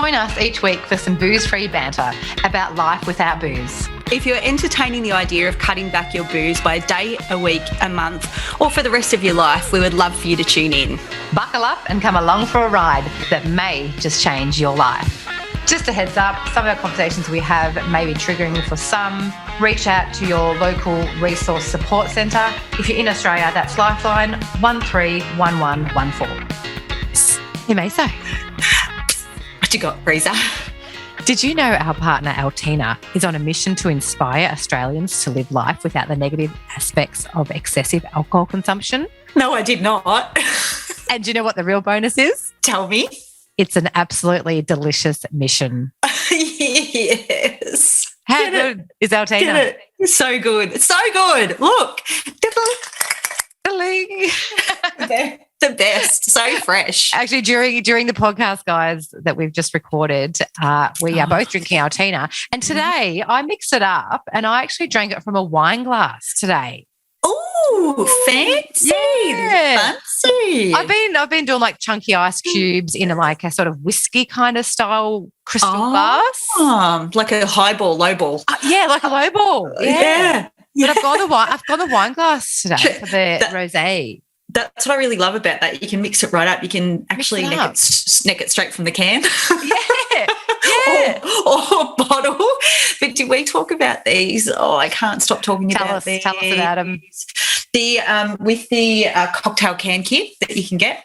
Join us each week for some booze-free banter about life without booze. If you're entertaining the idea of cutting back your booze by a day, a week, a month, or for the rest of your life, we would love for you to tune in. Buckle up and come along for a ride that may just change your life. Just a heads up, some of our conversations we have may be triggering for some. Reach out to your local resource support centre. If you're in Australia, that's Lifeline 131114. Hey, Maso. What you got, Breeza? Did you know our partner Altina is on a mission to inspire Australians to live life without the negative aspects of excessive alcohol consumption? No, I did not. And do you know what the real bonus is? Tell me. It's an absolutely delicious mission. Yes. How good is Altina? So good. So good. Look. The best. So fresh. Actually, during the podcast, guys, that we've just recorded, we are both drinking Altina. And today I mixed it up and I actually drank it from a wine glass today. Oh, fancy. Yeah. Fancy. I've been doing like chunky ice cubes in like a sort of whiskey kind of style crystal glass. Like a highball, lowball. Yeah, like a lowball. Yeah. Yeah. But I've got the wine glass today for the rosé. That's what I really love about that. You can mix it right up. You can actually neck it straight from the can. Yeah. or bottle. But did we talk about these? Oh, I can't stop talking about these. Tell us about them. With the cocktail can kit that you can get,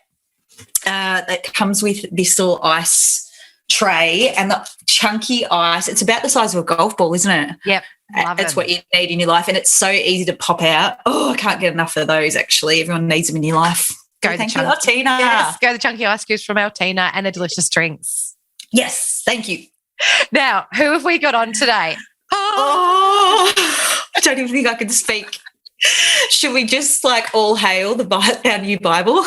that comes with this little ice tray and the chunky ice. It's about the size of a golf ball, isn't it? Yep. That's what you need in your life, and it's so easy to pop out. Oh, I can't get enough of those, actually. Everyone needs them in your life. Thank you, Altina. Yes, go the chunky ice cubes from Altina and the delicious drinks. Yes, thank you. Now, who have we got on today? Oh, I don't even think I can speak. Should we just all hail our new Bible?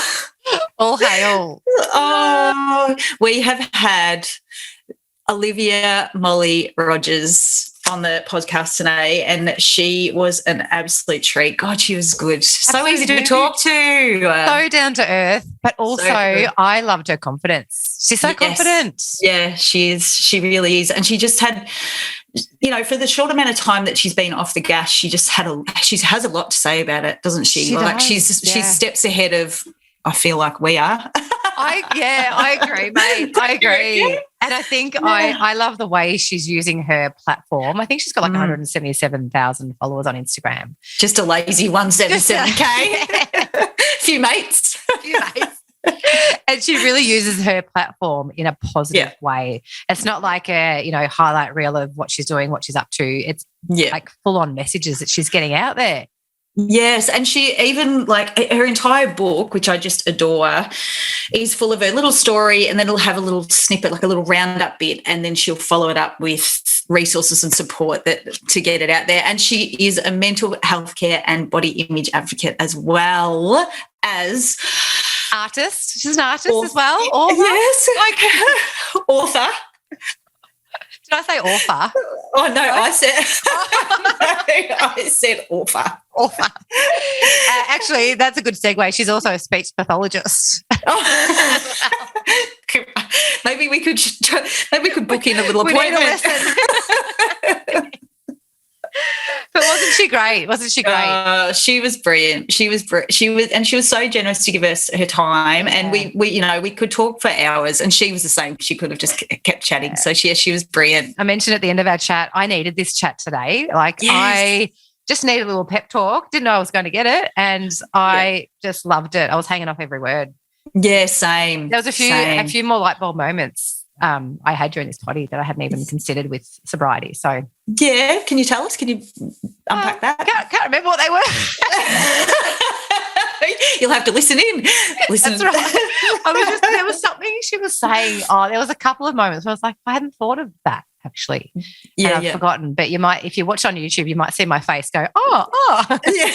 All hail. Oh, we have had Olivia Molly Rogers on the podcast today, and she was an absolute treat. God, she was good. So easy to talk to. So down to earth, but also I loved her confidence. She's so confident. Yeah, she is. She really is. And she just had, for the short amount of time that she's been off the gas, she has a lot to say about it, doesn't she? She's steps ahead of, I feel like we are. I agree, mate. I agree. And I think I love the way she's using her platform. I think she's got 177,000 followers on Instagram. Just a lazy 177K. Few mates. And she really uses her platform in a positive way. It's not like a, highlight reel of what she's doing, what she's up to. It's like full-on messages that she's getting out there. Yes, and she even, her entire book, which I just adore, is full of her little story, and then it'll have a little snippet, like a little roundup bit, and then she'll follow it up with resources and support to get it out there. And she is a mental health care and body image advocate, as well as artist. She's an artist as well. Author. Yes, author. Did I say author? Oh, no, I said author. Author. Actually, that's a good segue. She's also a speech pathologist. Maybe we could book in a little appointment. But wasn't she great? She was brilliant. She was so generous to give us her time, and we could talk for hours. And she was the same. She could have just kept chatting. Yeah. So she was brilliant. I mentioned at the end of our chat, I needed this chat today. I just needed a little pep talk. Didn't know I was going to get it, and I just loved it. I was hanging off every word. Yeah, same. There was a few more light bulb moments I had during this potty that I hadn't even considered with sobriety. So yeah, can you tell us? Can you unpack that? Can't remember what they were. You'll have to listen in. That's right. There was something she was saying. Oh, there was a couple of moments where I was like, I hadn't thought of that actually. Yeah, and I've forgotten. But you might, if you watch on YouTube, you might see my face go, oh. Yeah.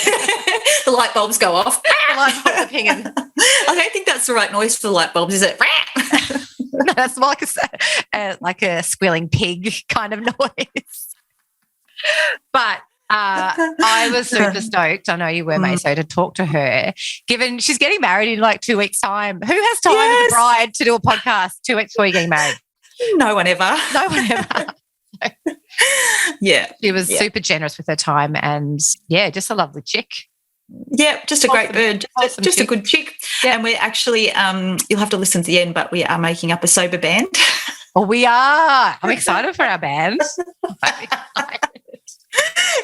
The light bulbs go off. The light bulbs are pinging. I don't think that's the right noise for the light bulbs, is it? No, that's more like a squealing pig kind of noise. But I was super stoked. I know you were, Maso, to talk to her, given she's getting married in 2 weeks' time. Who has time as a bride to do a podcast 2 weeks before you're getting married? No one ever. No one ever. Yeah. She was super generous with her time and, just a lovely chick. Yeah, just a great bird, just a good chick. Yeah. And we're actually, you'll have to listen to the end, but we are making up a sober band. Oh, we are. I'm excited for our band.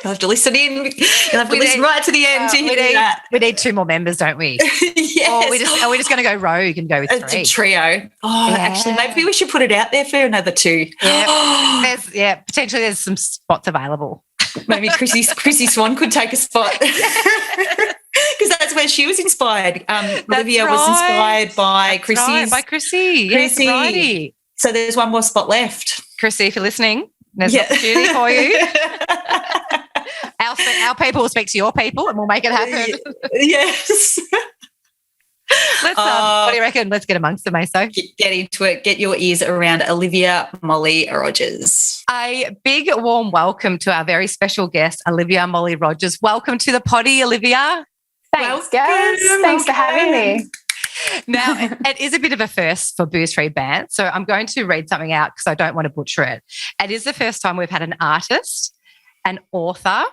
You'll have to listen in. You'll have to listen right to the end to hear that. We need 2 more members, don't we? Yes. Or are we just going to go rogue and go with 3? It's a trio. Oh, actually, maybe we should put it out there for another 2. Yeah. Potentially there's some spots available. Maybe Chrissy Swan could take a spot. Because that's where she was inspired. Olivia was inspired by Chrissy. Right, by Chrissy. Chrissy. Yes, righty. So there's one more spot left. Chrissy, if you're listening, there's an opportunity for you. Our people will speak to your people and we'll make it happen. Yes. Let's, what do you reckon? Let's get amongst them, Maso. Get into it. Get your ears around Olivia Molly Rogers. A big warm welcome to our very special guest, Olivia Molly Rogers. Welcome to the potty, Olivia. Thanks, girls. Thanks for having me. Now, it is a bit of a first for Booze Free Bants, so I'm going to read something out because I don't want to butcher it. It is the first time we've had an artist, an author,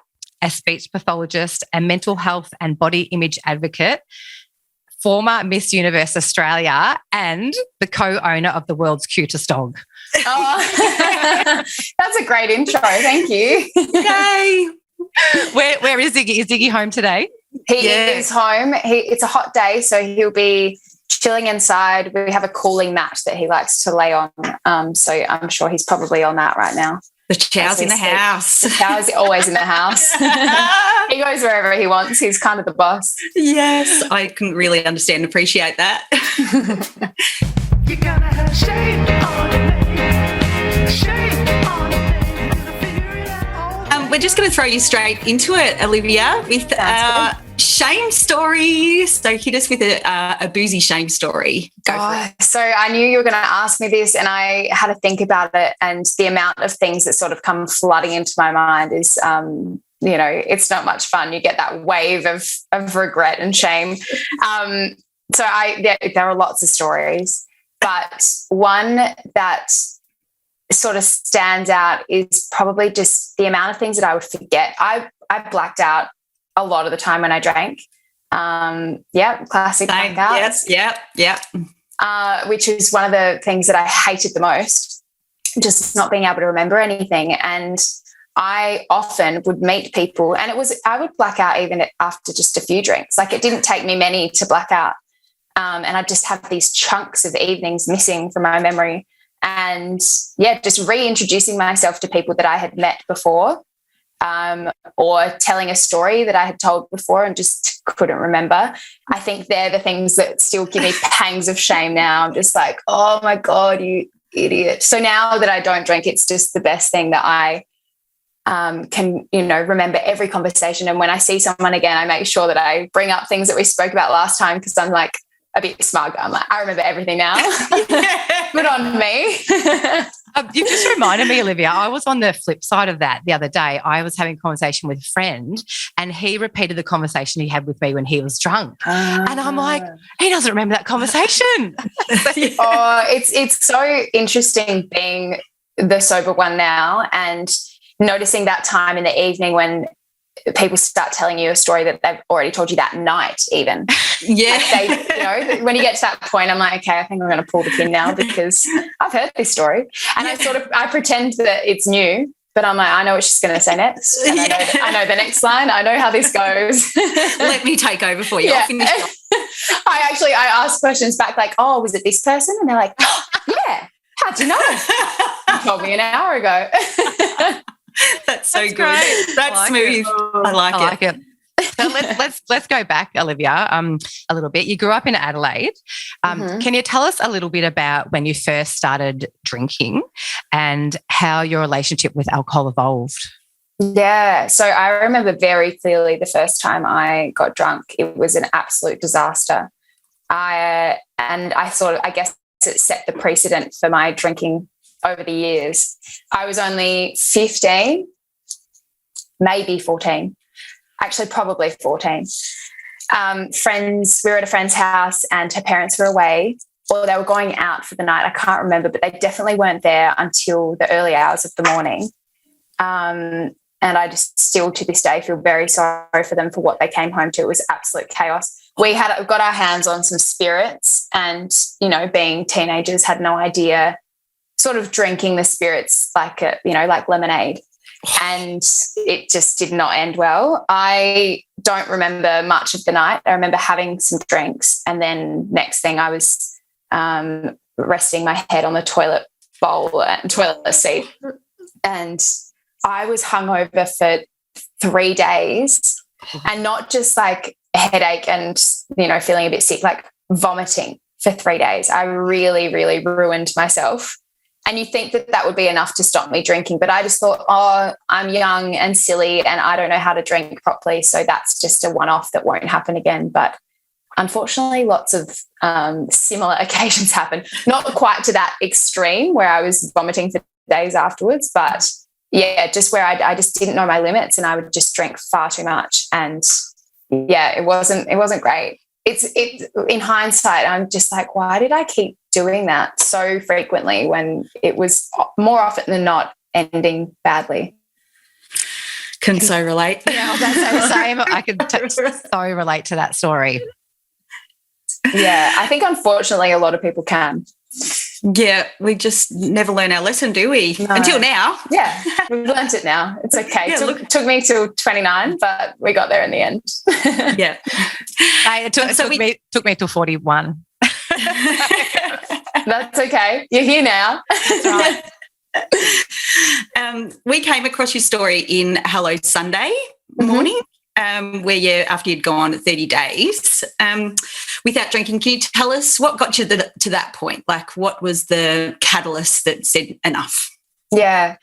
a speech pathologist, a mental health and body image advocate, former Miss Universe Australia, and the co-owner of the world's cutest dog. Oh, that's a great intro. Thank you. Yay. Where is Ziggy? Is Ziggy home today? He is home. It's a hot day, so he'll be chilling inside. We have a cooling mat that he likes to lay on, so I'm sure he's probably on that right now. The chow's in the house. The chow's always in the house. He goes wherever he wants. He's kind of the boss. Yes, I can really understand and appreciate that. You gotta have shame on it, shame on it, figure it out. We're just going to throw you straight into it, Olivia, with our shame story. So hit us with a boozy shame story. Go for it. So I knew you were going to ask me this, and I had to think about it, and the amount of things that sort of come flooding into my mind is it's not much fun. You get that wave of regret and shame. There are lots of stories, but one that sort of stands out is probably just the amount of things that I would forget. I blacked out a lot of the time when I drank. Classic blackouts. Yep. Which is one of the things that I hated the most, just not being able to remember anything. And I often would meet people, and I would black out even after just a few drinks. Like, it didn't take me many to black out. And I'd just have these chunks of evenings missing from my memory. And just reintroducing myself to people that I had met before, or telling a story that I had told before and just couldn't remember. I think they're the things that still give me pangs of shame now. I'm just like, oh my God, you idiot. So now that I don't drink, it's just the best thing that I can, remember every conversation. And when I see someone again, I make sure that I bring up things that we spoke about last time, because I'm like a bit smug. I'm like, I remember everything now. Good on me. You've just reminded me, Olivia, I was on the flip side of that the other day. I was having a conversation with a friend, and he repeated the conversation he had with me when he was drunk. And I'm like, he doesn't remember that conversation. It's so interesting being the sober one now and noticing that time in the evening when people start telling you a story that they've already told you that night even. Yeah. Like when you get to that point, I'm like, okay, I think I'm going to pull the pin now, because I've heard this story. And I pretend that it's new, but I'm like, I know what she's going to say next. And I know the next line. I know how this goes. Let me take over for you. Yeah. I'll finish off. I ask questions back like, oh, was it this person? And they're like, oh, yeah. How'd you know? You told me an hour ago. That's so good. Great. That's smooth. I like it. So let's go back, Olivia, a little bit. You grew up in Adelaide. Can you tell us a little bit about when you first started drinking and how your relationship with alcohol evolved? Yeah, so I remember very clearly the first time I got drunk. It was an absolute disaster. I guess it set the precedent for my drinking over the years. I was only 15, maybe 14, actually probably 14. We were at a friend's house and her parents were away. or they were going out for the night. I can't remember, but they definitely weren't there until the early hours of the morning. And I just still to this day feel very sorry for them for what they came home to. It was absolute chaos. We got our hands on some spirits and, you know, being teenagers, had no idea, sort of drinking the spirits like, like lemonade. And it just did not end well. I don't remember much of the night. I remember having some drinks, and then next thing I was resting my head on the toilet seat, and I was hungover for 3 days, and not just like a headache and, you know, feeling a bit sick, like vomiting for 3 days. I really, really ruined myself. And you think that that would be enough to stop me drinking, but I just thought, oh, I'm young and silly and I don't know how to drink properly, so that's just a one-off that won't happen again. But unfortunately, lots of similar occasions happen. Not quite to that extreme where I was vomiting for days afterwards, but yeah, just where I just didn't know my limits and I would just drink far too much. And yeah, it wasn't great. It's in hindsight, I'm just like, why did I keep doing that so frequently when it was more often than not ending badly? Can so relate. Yeah, that's the same. I can so relate to that story. Yeah, I think unfortunately a lot of people can. Yeah, we just never learn our lesson, do we? No. Until now. Yeah, we've learnt it now. It's okay. Yeah, took me till 29, but we got there in the end. Yeah. It took me till 41. That's okay. You're here now. That's right. We came across your story in Hello Sunday morning, where after you'd gone 30 days without drinking. Can you tell us what got you to that point? Like, what was the catalyst that said enough? Yeah.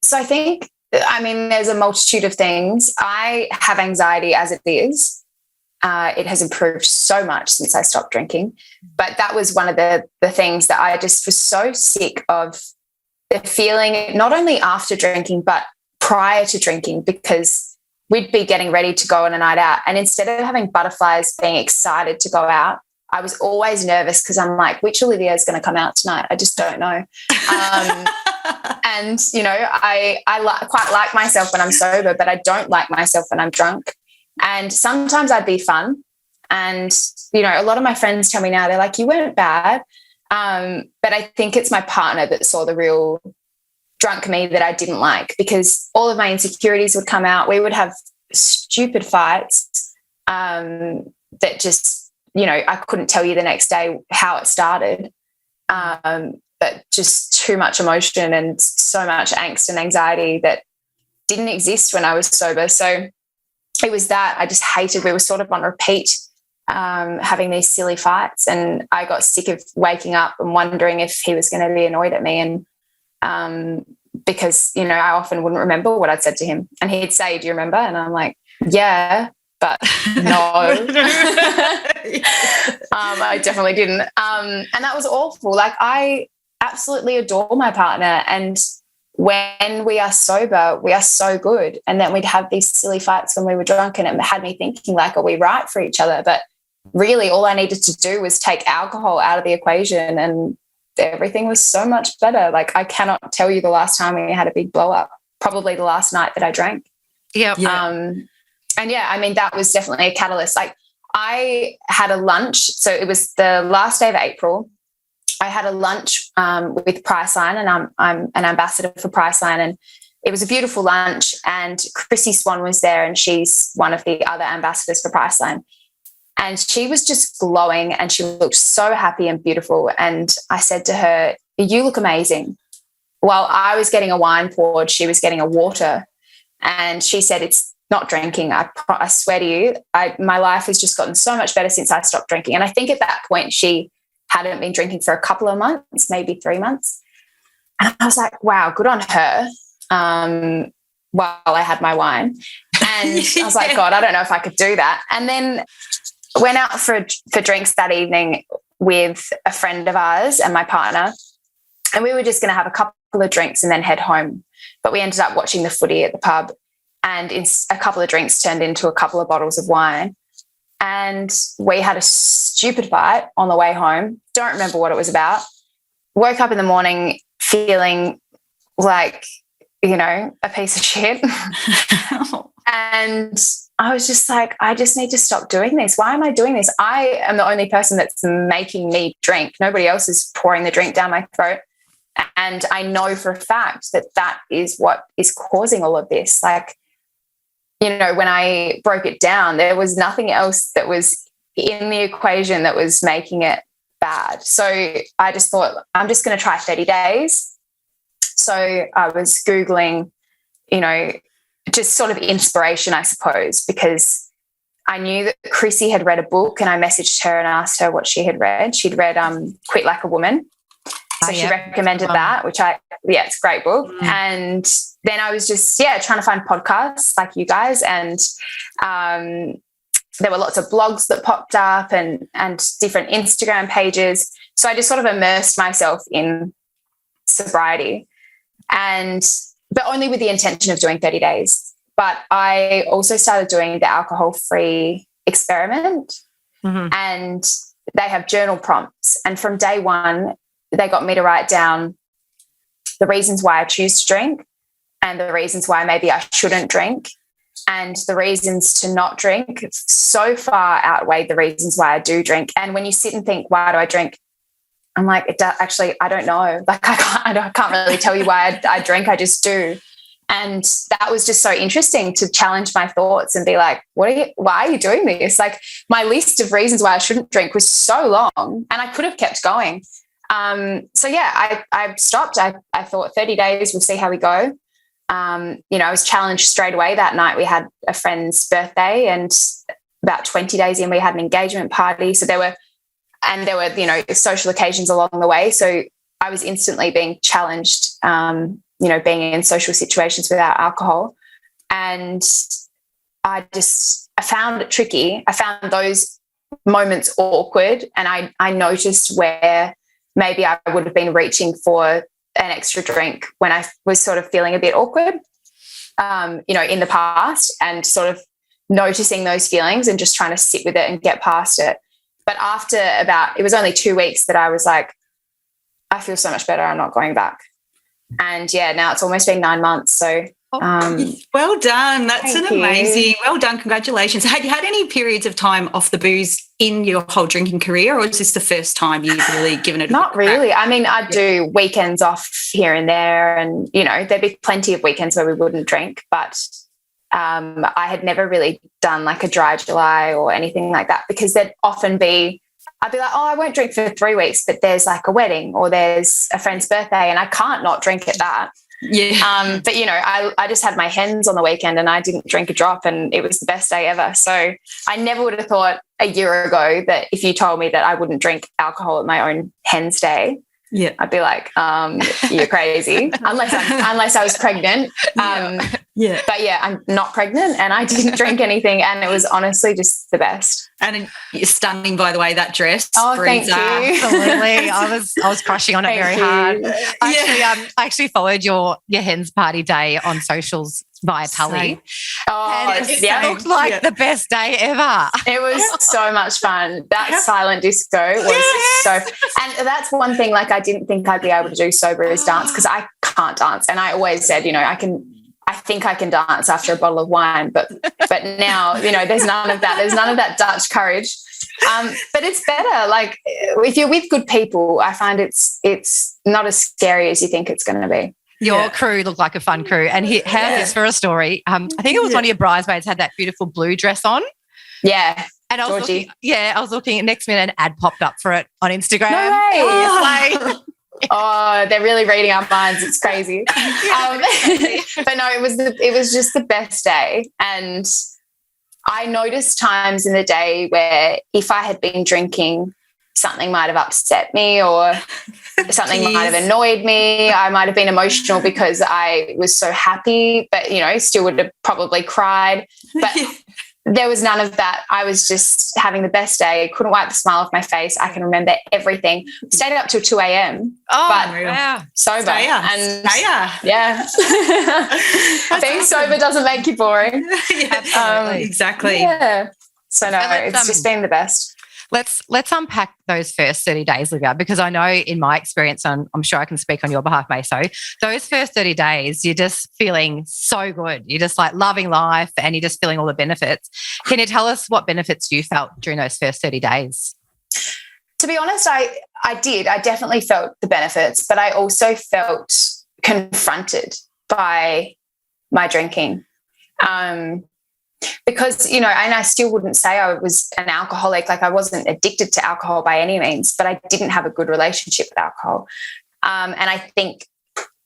So I think, there's a multitude of things. I have anxiety as it is. It has improved so much since I stopped drinking. But that was one of the things that I just was so sick of, the feeling, not only after drinking, but prior to drinking, because we'd be getting ready to go on a night out. And instead of having butterflies, being excited to go out, I was always nervous because I'm like, which Olivia is going to come out tonight? I just don't know. And, you know, I quite like myself when I'm sober, but I don't like myself when I'm drunk. And sometimes I'd be fun. And, you know, a lot of my friends tell me now, they're like, you weren't bad. But I think it's my partner that saw the real drunk me that I didn't like, because all of my insecurities would come out. We would have stupid fights that just, you know, I couldn't tell you the next day how it started, but just too much emotion and so much angst and anxiety that didn't exist when I was sober. So it was that I just hated. We were sort of on repeat, having these silly fights, and I got sick of waking up and wondering if he was going to be annoyed at me. And because, you know, I often wouldn't remember what I'd said to him, and he'd say, do you remember? And I'm like, yeah, but no. I definitely didn't. And that was awful. Like, I absolutely adore my partner, and when we are sober, we are so good. And then we'd have these silly fights when we were drunk, and it had me thinking, like, are we right for each other? But really all I needed to do was take alcohol out of the equation and everything was so much better. Like, I cannot tell you the last time we had a big blow up, probably the last night that I drank. Yep. And yeah, I mean, that was definitely a catalyst. Like, I had a lunch. So it was the last day of April. I had a lunch with Priceline, and I'm an ambassador for Priceline, and it was a beautiful lunch, and Chrissy Swan was there, and she's one of the other ambassadors for Priceline. And she was just glowing, and she looked so happy and beautiful. And I said to her, you look amazing. While I was getting a wine poured, she was getting a water. And she said, it's not drinking. I swear to you, my life has just gotten so much better since I stopped drinking. And I think at that point she hadn't been drinking for a couple of months, maybe 3 months. And I was like, wow, good on her, while I had my wine. And I was like, God, I don't know if I could do that. And then went out for drinks that evening with a friend of ours and my partner. And we were just going to have a couple of drinks and then head home. But we ended up watching the footy at the pub, and a couple of drinks turned into a couple of bottles of wine. and we had a stupid fight on the way home. Don't remember what it was about. Woke up in the morning feeling like, you know, a piece of shit. And I was just like, I just need to stop doing this. Why am I doing this? I am the only person that's making me drink. Nobody else is pouring the drink down my throat. And I know for a fact that that is what is causing all of this. Like, you know, when I broke it down, there was nothing else that was in the equation that was making it bad. So I just thought, I'm just going to try 30 days. So I was Googling, you know, just sort of inspiration, I suppose, because I knew that Chrissy had read a book, and I messaged her and asked her what she had read. She'd read Quit Like a Woman. So she recommended that, which it's a great book. And then I was just, trying to find podcasts like you guys. And there were lots of blogs that popped up and different Instagram pages. So I just sort of immersed myself in sobriety, but only with the intention of doing 30 days. But I also started doing the alcohol-free experiment, and they have journal prompts. And from day one, they got me to write down the reasons why I choose to drink, and the reasons why maybe I shouldn't drink, and the reasons to not drink so far outweigh the reasons why I do drink. And when you sit and think, why do I drink? I'm like, actually, I don't know. Like, I can't really tell you why I drink. I just do. And that was just so interesting to challenge my thoughts and be like, why are you doing this? Like, my list of reasons why I shouldn't drink was so long, and I could have kept going. I stopped. I thought 30 days, we'll see how we go. You know, I was challenged straight away. That night we had a friend's birthday, and about 20 days in, we had an engagement party. So there were, you know, social occasions along the way. So I was instantly being challenged, you know, being in social situations without alcohol. And I found it tricky. I found those moments awkward, and I noticed where maybe I would have been reaching for an extra drink when I was sort of feeling a bit awkward, you know, in the past, and sort of noticing those feelings and just trying to sit with it and get past it. But after it was only 2 weeks that I was like, I feel so much better. I'm not going back. And now it's almost been 9 months. So well done. That's amazing. Well done. Congratulations. Had you had any periods of time off the booze in your whole drinking career, or is this the first time you've really given it a Not really. crack? I mean, I do weekends off here and there, and, you know, there'd be plenty of weekends where we wouldn't drink, but I had never really done like a dry July or anything like that, because there'd often be, I'd be like, I won't drink for 3 weeks, but there's like a wedding or there's a friend's birthday, and I can't not drink at that. Yeah. But, you know, I just had my hens on the weekend, and I didn't drink a drop, and it was the best day ever. So I never would have thought a year ago that if you told me that I wouldn't drink alcohol at my own hens day, I'd be like, you're crazy, unless I was pregnant. But I'm not pregnant, and I didn't drink anything, and it was honestly just the best. And you're stunning, by the way, that dress. Oh, Breeza. thank you. Absolutely. I was crushing on it very hard. I actually followed your hens party day on socials via Tully. Oh, and it looked like the best day ever. It was so much fun. That silent disco was so, and that's one thing, like, I didn't think I'd be able to do sober is dance, because I can't dance. And I always said, you know, I think I can dance after a bottle of wine, but now, you know, there's none of that. There's none of that Dutch courage. But it's better. Like, if you're with good people, I find it's not as scary as you think it's going to be. Your crew looked like a fun crew. And how this for a story. I think it was one of your bridesmaids had that beautiful blue dress on. Yeah. And I was looking, next minute an ad popped up for it on Instagram. No way. Oh, they're really reading our minds. It's crazy. But no, it was just the best day. And I noticed times in the day where if I had been drinking, something might have upset me, or something might have annoyed me. I might have been emotional because I was so happy, but, you know, still would have probably cried. But there was none of that. I was just having the best day. Couldn't wipe the smile off my face. I can remember everything. Stayed up till 2 a.m. But sober. And yeah. Being sober doesn't make you boring. Exactly. Yeah. So no, it's just been the best. Let's unpack those first 30 days, Olivia, because I know in my experience, and I'm sure I can speak on your behalf, Maso, those first 30 days, you're just feeling so good. You're just like loving life and you're just feeling all the benefits. Can you tell us what benefits you felt during those first 30 days? To be honest, I did. I definitely felt the benefits, but I also felt confronted by my drinking. Because, and I still wouldn't say I was an alcoholic. Like, I wasn't addicted to alcohol by any means, but I didn't have a good relationship with alcohol. And I think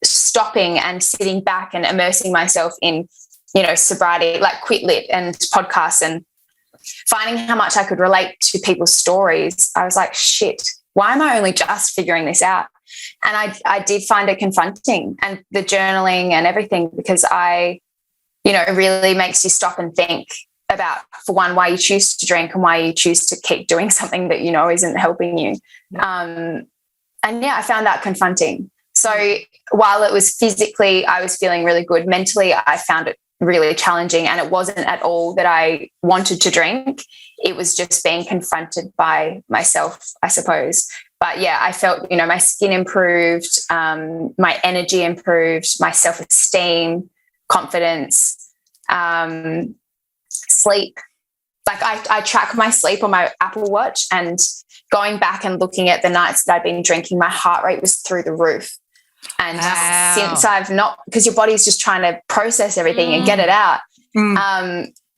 stopping and sitting back and immersing myself in, sobriety, like Quit Lit and podcasts, and finding how much I could relate to people's stories, I was like, shit, why am I only just figuring this out? And I did find it confronting, and the journaling and everything, because it really makes you stop and think about, for one, why you choose to drink and why you choose to keep doing something that isn't helping you. I found that confronting. So while it was physically, I was feeling really good, mentally I found it really challenging, and it wasn't at all that I wanted to drink. It was just being confronted by myself, I suppose. But yeah, I felt, my skin improved, my energy improved, my self-esteem, confidence, sleep. Like I track my sleep on my Apple Watch, and going back and looking at the nights that I've been drinking, my heart rate was through the roof. And since I've not, because your body's just trying to process everything and get it out.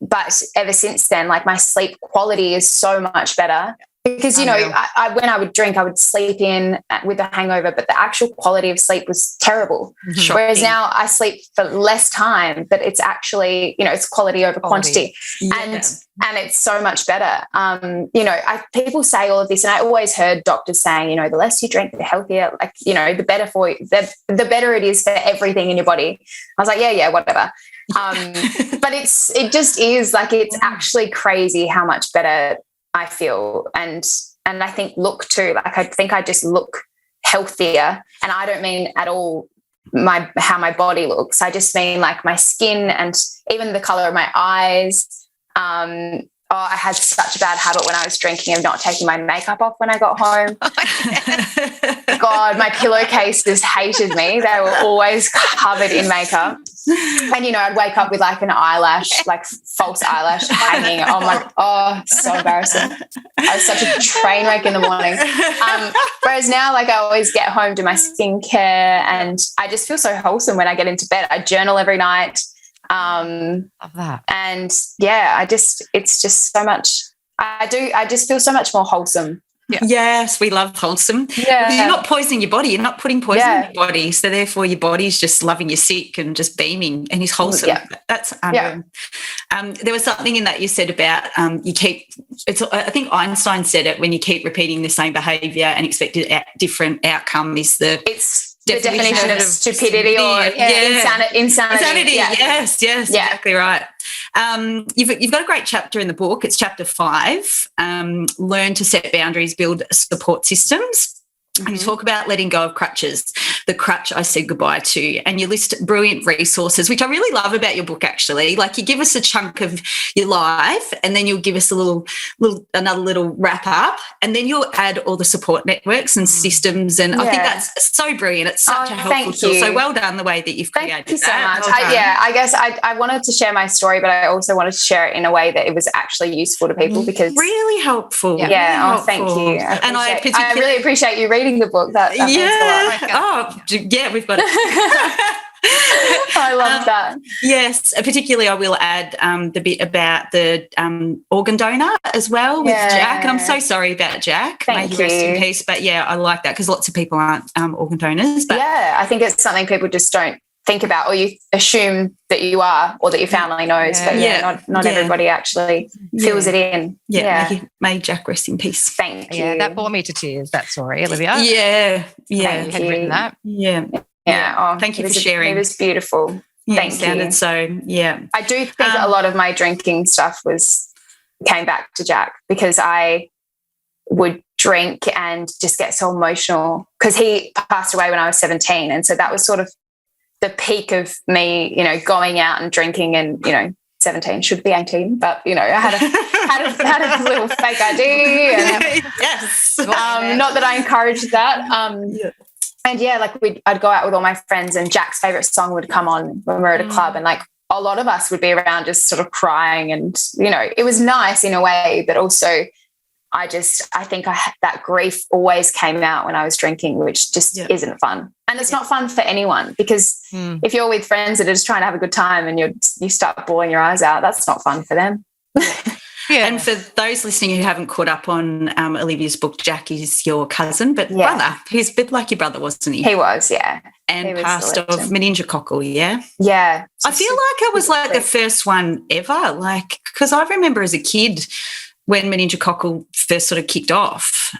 But ever since then, like, my sleep quality is so much better. Because, when I would drink, I would sleep in with a hangover, but the actual quality of sleep was terrible. Shocking. Whereas now I sleep for less time, but it's actually, it's quality over quantity. Yeah. And it's so much better. People say all of this, and I always heard doctors saying, the less you drink, the healthier, like, the better for you, the better it is for everything in your body. I was like, yeah, whatever. But it just is, like, it's actually crazy how much better I feel, and I think look too. Like, I think I just look healthier, and I don't mean at all how my body looks. I just mean like my skin and even the color of my eyes. I had such a bad habit when I was drinking of not taking my makeup off when I got home. God, my pillowcases hated me. They were always covered in makeup. And, I'd wake up with like an eyelash, like false eyelash hanging. So embarrassing. I was such a train wreck in the morning. Whereas now, like, I always get home, do my skincare, and I just feel so wholesome when I get into bed. I journal every night. Love that. And yeah, it's just so much. I just feel so much more wholesome. Yeah. Yes, we love wholesome. Yeah. Because you're not poisoning your body. You're not putting poison in your body. So therefore your body's just loving you sick and just beaming, and is wholesome. Yeah. That's unreal. Yeah. There was something in that you said about I think Einstein said it, when you keep repeating the same behaviour and expect a different outcome is the definition of stupidity or insanity. Yeah. Yes, exactly right. You've got a great chapter in the book. It's chapter 5. Learn to set boundaries, build support systems. Mm-hmm. And you talk about letting go of crutches, the crutch I said goodbye to, and you list brilliant resources, which I really love about your book, actually. Like, you give us a chunk of your life, and then you'll give us another little wrap up, and then you'll add all the support networks and systems. And I think that's so brilliant. It's such a helpful tool. So well done the way that you've created Thank you so that. much. I guess I wanted to share my story, but I also wanted to share it in a way that it was actually usul to people, because really helpful. Yeah. Really helpful. Thank you. I really appreciate you reading the book. That means a lot. We've got it. I love that. Yes, particularly I will add the bit about the organ donor as well with Jack. And I'm so sorry about Jack. Thank you. Rest in peace. But I like that, because lots of people aren't organ donors. But I think it's something people just don't think about, or you assume that you are, or that your family knows. But not everybody actually feels it in. May Jack rest in peace. Thank you. Yeah, that brought me to tears, that story, Olivia. Yeah. Thank had you. written that. Yeah. Thank you for sharing. It was beautiful. Thank you. So, I do think a lot of my drinking stuff came back to Jack, because I would drink and just get so emotional, because he passed away when I was 17. And so that was sort of the peak of me, going out and drinking and, 17, should be 18, but I had a little fake ID. And, Yes. not that I encouraged that. And I'd go out with all my friends, and Jack's favorite song would come on when we were at a club, and like a lot of us would be around just sort of crying, and it was nice in a way, but also I think that grief always came out when I was drinking, which just isn't fun. And it's not fun for anyone, because if you're with friends that are just trying to have a good time and you start bawling your eyes out, that's not fun for them. Yeah. And for those listening who haven't caught up on Olivia's book, Jack is your cousin, but brother. He's a bit like your brother, wasn't he? He was, yeah. And passed of meningococcal, yeah? Yeah. I feel like it was like the first one ever, like, because I remember as a kid when meningococcal first sort of kicked off,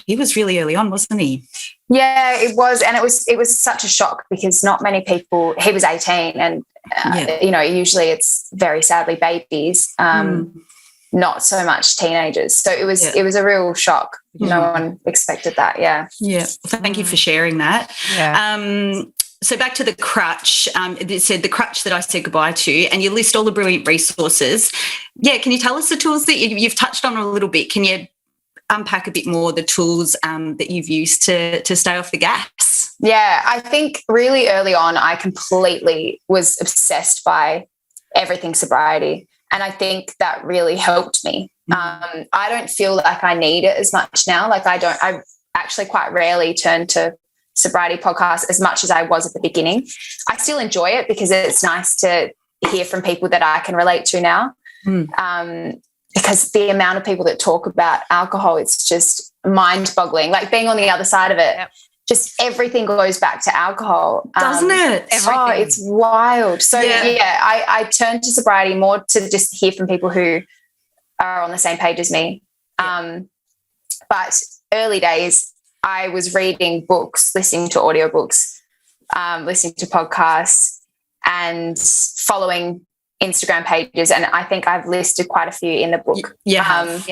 he was really early on, wasn't he? Yeah, it was. And it was such a shock, because not many people, he was 18, and, usually it's very sadly babies. Not so much teenagers. So it was a real shock. No one expected that. Yeah. Yeah. Well, thank you for sharing that. Yeah. So back to the crutch. It said the crutch that I said goodbye to, and you list all the brilliant resources. Yeah. Can you tell us the tools that you've touched on a little bit? Can you unpack a bit more the tools that you've used to stay off the gas? Yeah. I think really early on, I completely was obsessed by everything sobriety. And I think that really helped me. I don't feel like I need it as much now. Like I actually quite rarely turn to sobriety podcasts as much as I was at the beginning. I still enjoy it because it's nice to hear from people that I can relate to now. Because the amount of people that talk about alcohol, it's just mind-boggling. Like being on the other side of it, just everything goes back to alcohol. Doesn't it? Oh, it's wild. So, I turned to sobriety more to just hear from people who are on the same page as me. But early days, I was reading books, listening to audiobooks, listening to podcasts, and following Instagram pages. And I think I've listed quite a few in the book. You have.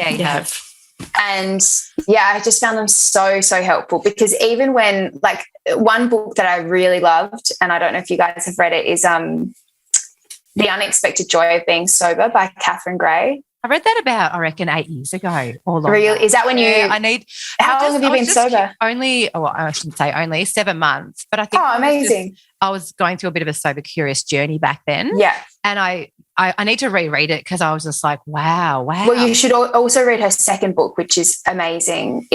And I just found them so, so helpful, because even when, like, one book that I really loved, and I don't know if you guys have read it, is The Unexpected Joy of Being Sober by Catherine Gray. I read that about, I reckon, 8 years ago or longer. Really? Is that when you... How long have you been sober? I shouldn't say only, 7 months. But I think... Oh, amazing. I was going through a bit of a sober curious journey back then. Yeah. And I need to reread it, because I was just like, wow. Well, you should also read her second book, which is amazing.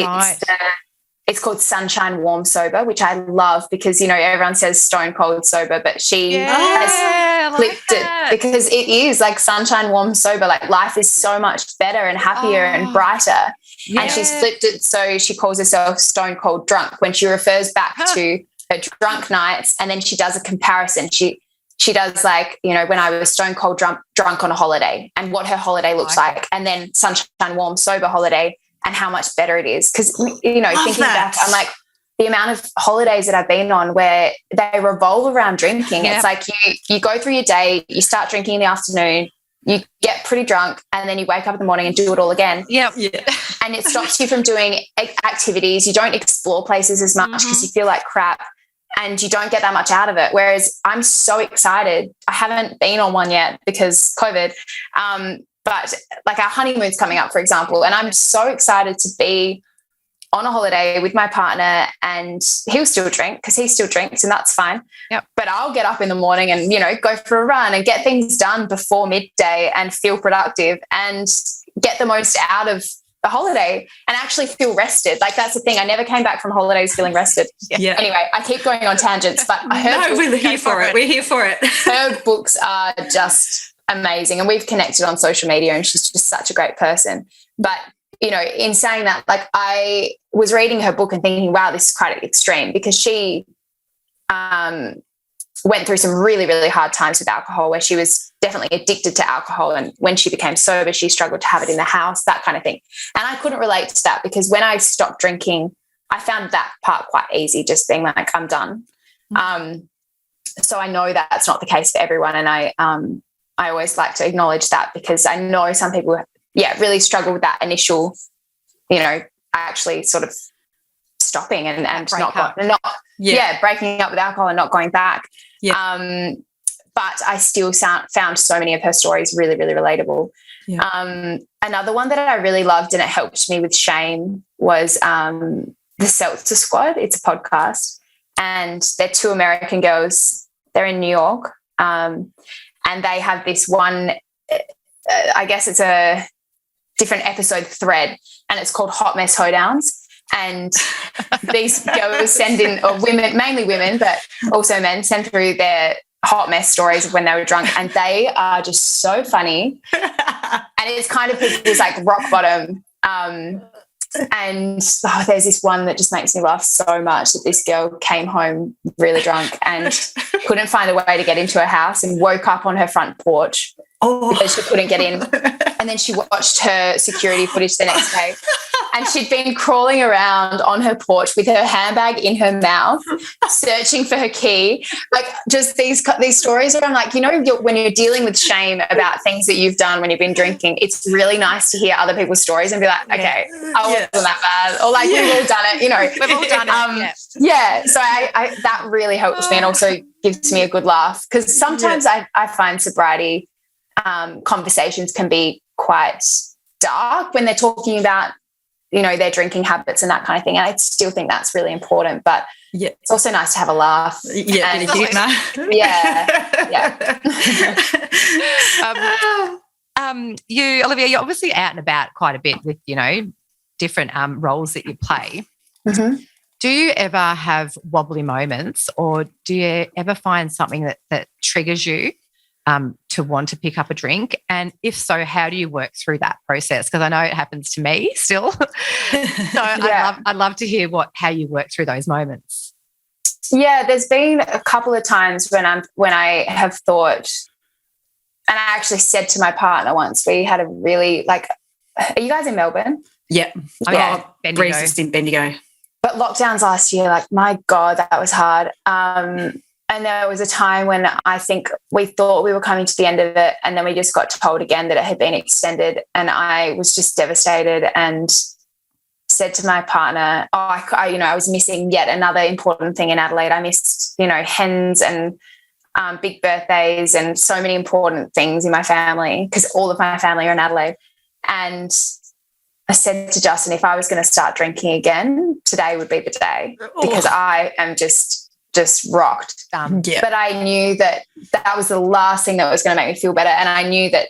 It's called Sunshine Warm Sober, which I love, because, everyone says stone cold sober, but she has flipped it, because it is like sunshine warm sober. Like life is so much better and happier and brighter. Yeah. And she's flipped it, so she calls herself stone cold drunk when she refers back to her drunk nights, and then she does a comparison. She does, like, when I was stone cold drunk on a holiday, and what her holiday looks like, and then sunshine warm sober holiday, and how much better it is. Because, thinking back, I'm like, the amount of holidays that I've been on where they revolve around drinking. It's like you go through your day, you start drinking in the afternoon, you get pretty drunk, and then you wake up in the morning and do it all again. Yeah. And it stops you from doing activities. You don't explore places as much because you feel like crap, and you don't get that much out of it. Whereas I'm so excited. I haven't been on one yet because COVID. But like our honeymoon's coming up, for example, and I'm so excited to be on a holiday with my partner, and he'll still drink because he still drinks, and that's fine. Yep. But I'll get up in the morning and, go for a run and get things done before midday and feel productive and get the most out of the holiday and actually feel rested. Like, that's the thing. I never came back from holidays feeling rested. Yeah. Anyway, I keep going on tangents, but I heard we're here for it. We're here for it. Her books are just amazing, and we've connected on social media, and she's just such a great person. But in saying that, like, I was reading her book and thinking, wow, this is quite extreme, because she went through some really, really hard times with alcohol, where she was definitely addicted to alcohol, and when she became sober, she struggled to have it in the house, that kind of thing. And I couldn't relate to that, because when I stopped drinking, I found that part quite easy, just being like, I'm done. So I know that's not the case for everyone, and I always like to acknowledge that, because I know some people, really struggle with that initial, actually sort of stopping and not breaking up with alcohol and not going back. Yeah. but I still found so many of her stories really, really relatable. Yeah. Another one that I really loved and it helped me with shame was the Seltzer Squad. It's a podcast, and they're two American girls. They're in New York, and they have this one, I guess it's a different episode thread, and it's called Hot Mess Hoedowns. And these girls send in, or women, mainly women, but also men, send through their hot mess stories of when they were drunk, and they are just so funny. And it's kind of people's like rock bottom. And there's this one that just makes me laugh so much, that this girl came home really drunk and couldn't find a way to get into her house and woke up on her front porch because she couldn't get in. And then she watched her security footage the next day, and she'd been crawling around on her porch with her handbag in her mouth, searching for her key. Like, just these stories where I'm like, you know, when you're dealing with shame about things that you've done when you've been drinking, it's really nice to hear other people's stories and be like, okay, I wasn't that bad, or like, we've all done it, you know. We've all done it. Yeah. So I that really helps me, and also gives me a good laugh, because sometimes I find sobriety conversations can be quite dark when they're talking about, you know, their drinking habits and that kind of thing. And I still think that's really important, but it's also nice to have a laugh. Yeah. You, Olivia, you're obviously out and about quite a bit with, you know, different roles that you play. Mm-hmm. Do you ever have wobbly moments, or do you ever find something that triggers you to want to pick up a drink? And if so, how do you work through that process? Because I know it happens to me still. So I'd love to hear how you work through those moments. Yeah, there's been a couple of times when I have thought, and I actually said to my partner once, we had a really, like, are you guys in Melbourne? Yeah. Breeze is in Bendigo. But lockdowns last year, like, my God, that was hard. And there was a time when I think we thought we were coming to the end of it, and then we just got told again that it had been extended, and I was just devastated and said to my partner, I was missing yet another important thing in Adelaide. I missed, you know, hens and big birthdays and so many important things in my family, because all of my family are in Adelaide. And I said to Justin, if I was going to start drinking again, today would be the day, because I am just rocked. But I knew that was the last thing that was going to make me feel better. And I knew that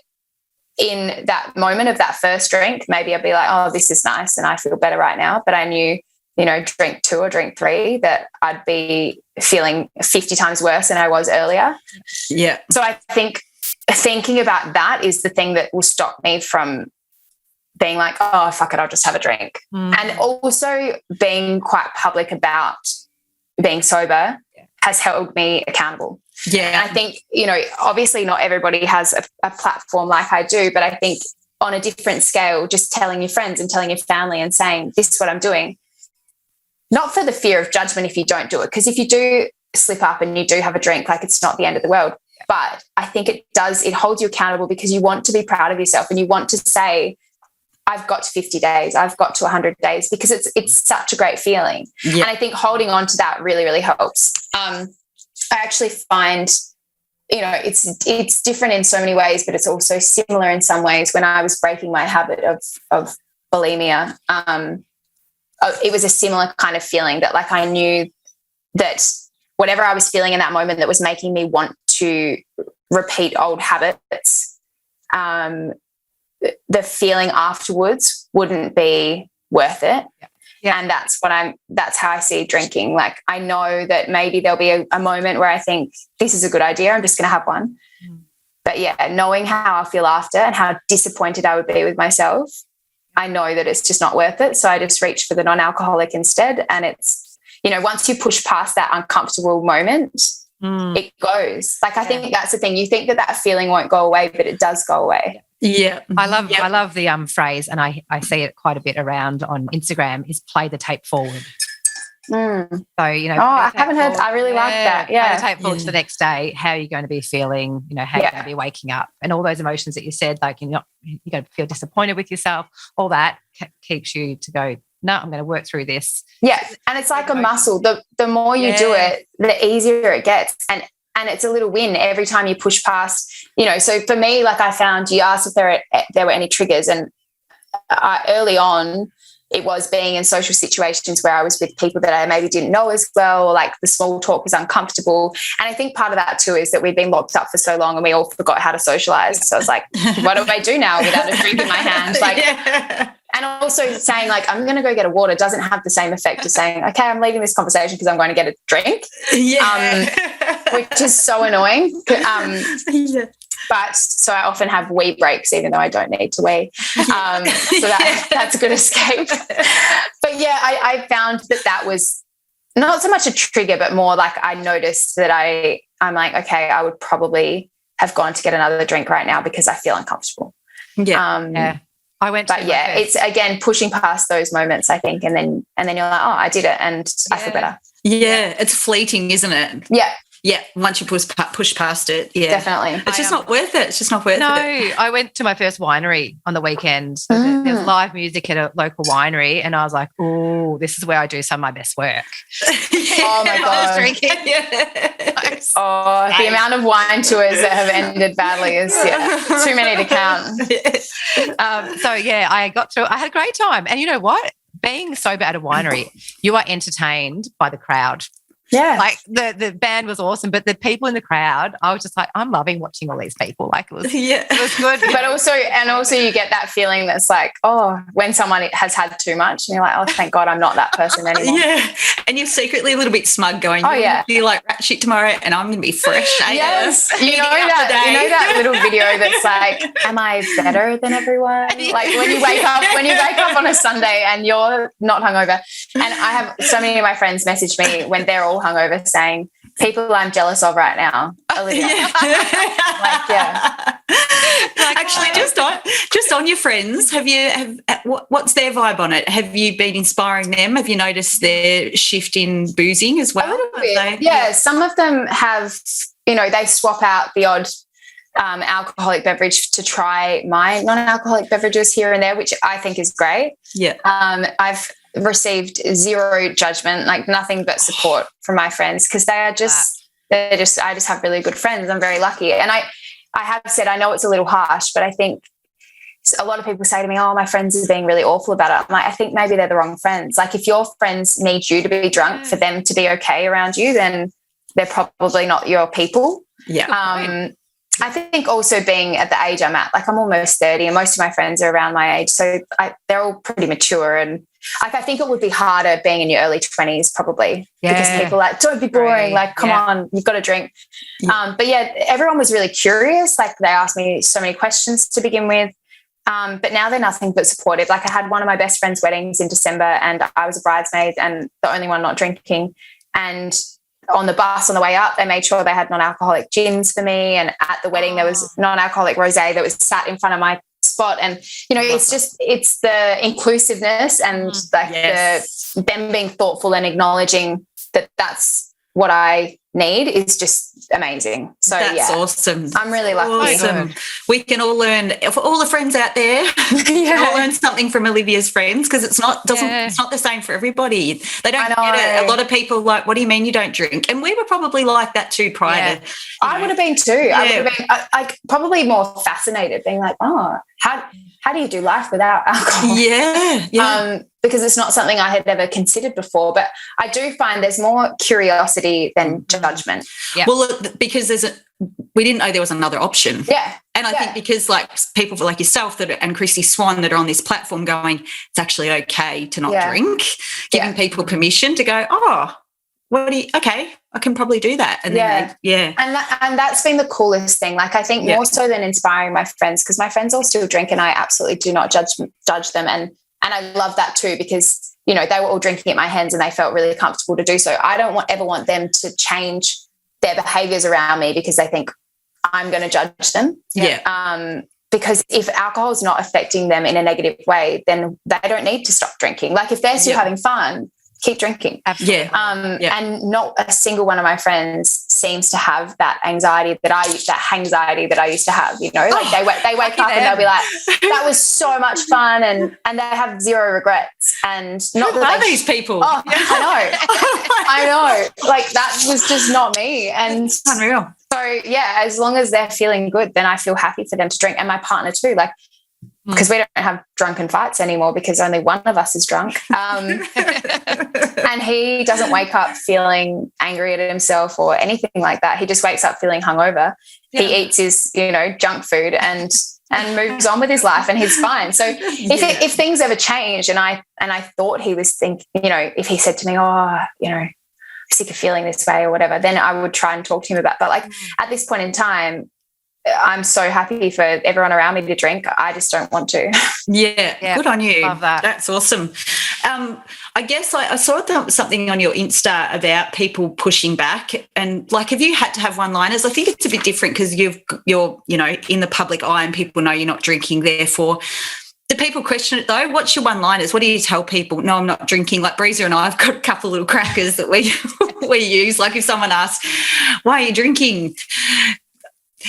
in that moment of that first drink, maybe I'd be like, oh, this is nice and I feel better right now. But I knew, you know, drink 2 or drink 3, that I'd be feeling 50 times worse than I was earlier. Yeah. So I think thinking about that is the thing that will stop me from being like, oh, fuck it, I'll just have a drink. And also being quite public about being sober has held me accountable. Yeah. And I think, you know, obviously not everybody has a platform like I do, but I think on a different scale, just telling your friends and telling your family and saying, this is what I'm doing, not for the fear of judgment if you don't do it, because if you do slip up and you do have a drink, like, it's not the end of the world. But I think it holds you accountable, because you want to be proud of yourself and you want to say, I've got to 50 days, I've got to 100 days, because it's such a great feeling. Yeah. And I think holding on to that really, really helps. I actually find, you know, it's different in so many ways, but it's also similar in some ways. When I was breaking my habit of bulimia, it was a similar kind of feeling, that, like, I knew that whatever I was feeling in that moment that was making me want to repeat old habits, the feeling afterwards wouldn't be worth it. Yeah. And that's how I see drinking. Like, I know that maybe there'll be a moment where I think this is a good idea, I'm just going to have one. But yeah, knowing how I feel after and how disappointed I would be with myself, I know that it's just not worth it. So I just reach for the non-alcoholic instead. And it's, you know, once you push past that uncomfortable moment, it goes. Like, I think that's the thing. You think that feeling won't go away, but it does go away. Yeah. I love the phrase, and I see it quite a bit around on Instagram, is play the tape forward. So, you know, I haven't heard, I really like that. Yeah. Play the tape forward to the next day. How are you going to be feeling? You know, how you're going to be waking up, and all those emotions that you said, like, you're going to feel disappointed with yourself, all that keeps you to go, no, I'm going to work through this. Yeah. And it's like a muscle. The more you do it, the easier it gets. And And it's a little win every time you push past, so for me, like I found you asked if there were any triggers, and early on, it was being in social situations where I was with people that I maybe didn't know as well, or like the small talk was uncomfortable. And I think part of that too is that we've been locked up for so long and we all forgot how to socialize. So I was like, what do I do now without a drink in my hand? Like, and also saying like, I'm going to go get a water doesn't have the same effect as saying, okay, I'm leaving this conversation because I'm going to get a drink. Which is so annoying. But so I often have wee breaks, even though I don't need to wee. So that's a good escape. But yeah, I found that was not so much a trigger, but more like I noticed that I'm like, okay, I would probably have gone to get another drink right now because I feel uncomfortable. I went to it's again pushing past those moments, I think, and then you're like, oh, I did it and I feel better. It's fleeting, isn't it? Yeah, once you push past it, definitely. It's just not worth it. It's just not worth it. No, I went to my first winery on the weekend. There's live music at a local winery, and I was like, oh, this is where I do some of my best work. Oh, my God. I was drinking. The amount of wine tours that have ended badly is too many to count. I had a great time. And you know what? Being sober at a winery, you are entertained by the crowd. Yeah. Like the band was awesome, but the people in the crowd, I was just like, I'm loving watching all these people. Like it was good. But also you get that feeling that's like, oh, when someone has had too much and you're like, oh, thank God I'm not that person anymore. And you're secretly a little bit smug going, you're like rat shit tomorrow and I'm going to be fresh. Yes. You know that little video that's like, am I better than everyone? Like when you wake up on a Sunday and you're not hungover. And I have so many of my friends message me when they're all hungover saying, people I'm jealous of right now, Olivia. Actually, just on your friends, what's their vibe on it? Have you been inspiring them? Have you noticed their shift in boozing as well? A little bit. Some of them have, they swap out the odd alcoholic beverage to try my non-alcoholic beverages here and there, which I think is great. I've received zero judgment, like nothing but support from my friends, because I just have really good friends. I'm very lucky. And I have said, I know it's a little harsh, but I think a lot of people say to me, oh, my friends are being really awful about it. I'm like, I think maybe they're the wrong friends. Like if your friends need you to be drunk for them to be okay around you, then they're probably not your people. I think also being at the age I'm at, like I'm almost 30 and most of my friends are around my age. So they're all pretty mature. And I think it would be harder being in your early 20s probably because people are like, don't be boring. Like, come on, you've got to drink. But everyone was really curious. Like they asked me so many questions to begin with. But now they're nothing but supportive. Like I had one of my best friend's weddings in December and I was a bridesmaid and the only one not drinking. And on the bus on the way up, they made sure they had non-alcoholic gins for me. And at the wedding, there was non-alcoholic rosé that was sat in front of my spot. And, it's the inclusiveness and them being thoughtful and acknowledging that that's what I need is just amazing. So that's awesome. I'm really lucky. Awesome. We can all learn, for all the friends out there, we can all learn something from Olivia's friends because it's not the same for everybody. They don't get it. A lot of people like, what do you mean you don't drink? And we were probably like that too prior to. I would have been too. I would have been probably more fascinated, being like, oh, how do you do life without alcohol? Because it's not something I had ever considered before. But I do find there's more curiosity than judgment. Yeah. Well, because we didn't know there was another option. Yeah. And I think because like people like yourself and Chrissy Swan that are on this platform going, it's actually okay to not drink, giving people permission to go, okay, I can probably do that. And then And that's been the coolest thing. Like I think more so than inspiring my friends, because my friends all still drink and I absolutely do not judge them. And I love that too because, they were all drinking at my hands and they felt really comfortable to do so. I don't ever want them to change their behaviours around me because they think I'm going to judge them. Because if alcohol is not affecting them in a negative way, then they don't need to stop drinking. Like if they're still having fun, keep drinking. Absolutely. And not a single one of my friends seems to have that anxiety that anxiety that I used to have, you know, like they wake up and they'll be like, that was so much fun. And they have zero regrets. And not Who that are these people? Oh, I know. Like, that was just not me. And It's unreal. so, yeah, as long as they're feeling good, then I feel happy for them to drink. And my partner too, like, because we don't have drunken fights anymore because only one of us is drunk. And he doesn't wake up feeling angry at himself or anything like that. He just wakes up feeling hungover. Yeah. He eats his, you know, junk food and moves on with his life, and he's fine. So if things ever change and I thought he was thinking, you know, if he said to me, oh, you know, I'm sick of feeling this way or whatever, then I would try and talk to him about, but like at this point in time, I'm so happy for everyone around me to drink. I just don't want to. Yeah, good on you. Love that. That's awesome. I guess I saw something on your Insta about people pushing back, and like, have you had to have one-liners? I think it's a bit different because you're, you know, in the public eye and people know you're not drinking. Therefore, do people question it though? What's your one-liners? What do you tell people? No, I'm not drinking. Like Breeza and I have got a couple of little crackers that we use. Like if someone asks, why are you drinking?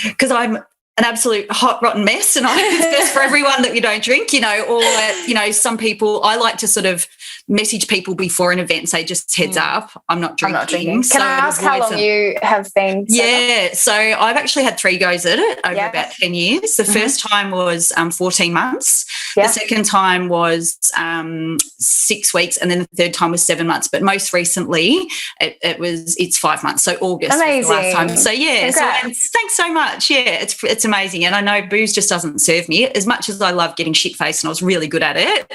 Because I'm an absolute hot, rotten mess, and it's best for everyone that you don't drink, you know, or, you know, some people, I like to sort of message people before an event, say just heads up, I'm not drinking. Can I ask how long you have been sober? Yeah, so I've actually had 3 goes at it over about 10 years. The first time was 14 months. The second time was 6 weeks, and then the third time was 7 months. But most recently, it's 5 months. So August was the last time. So thanks so much. Yeah, it's amazing. And I know booze just doesn't serve me as much as I love getting shit-faced, and I was really good at it.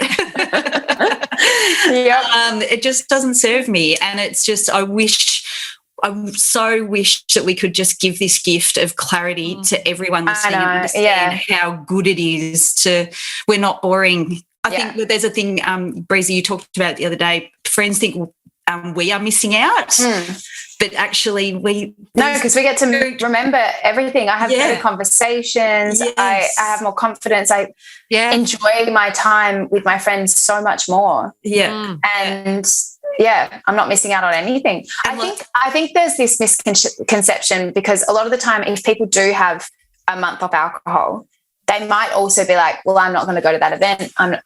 It just doesn't serve me, and it's just I so wish that we could just give this gift of clarity to everyone listening and understand how good it is to we're not boring. I think that there's a thing, Breezy, you talked about the other day, friends think we are missing out. But actually because we get to remember everything. I have better conversations. Yes. I have more confidence. I enjoy my time with my friends so much more. Yeah. And I'm not missing out on anything. I think there's this misconception because a lot of the time if people do have a month off alcohol, they might also be like, well, I'm not going to go to that event. But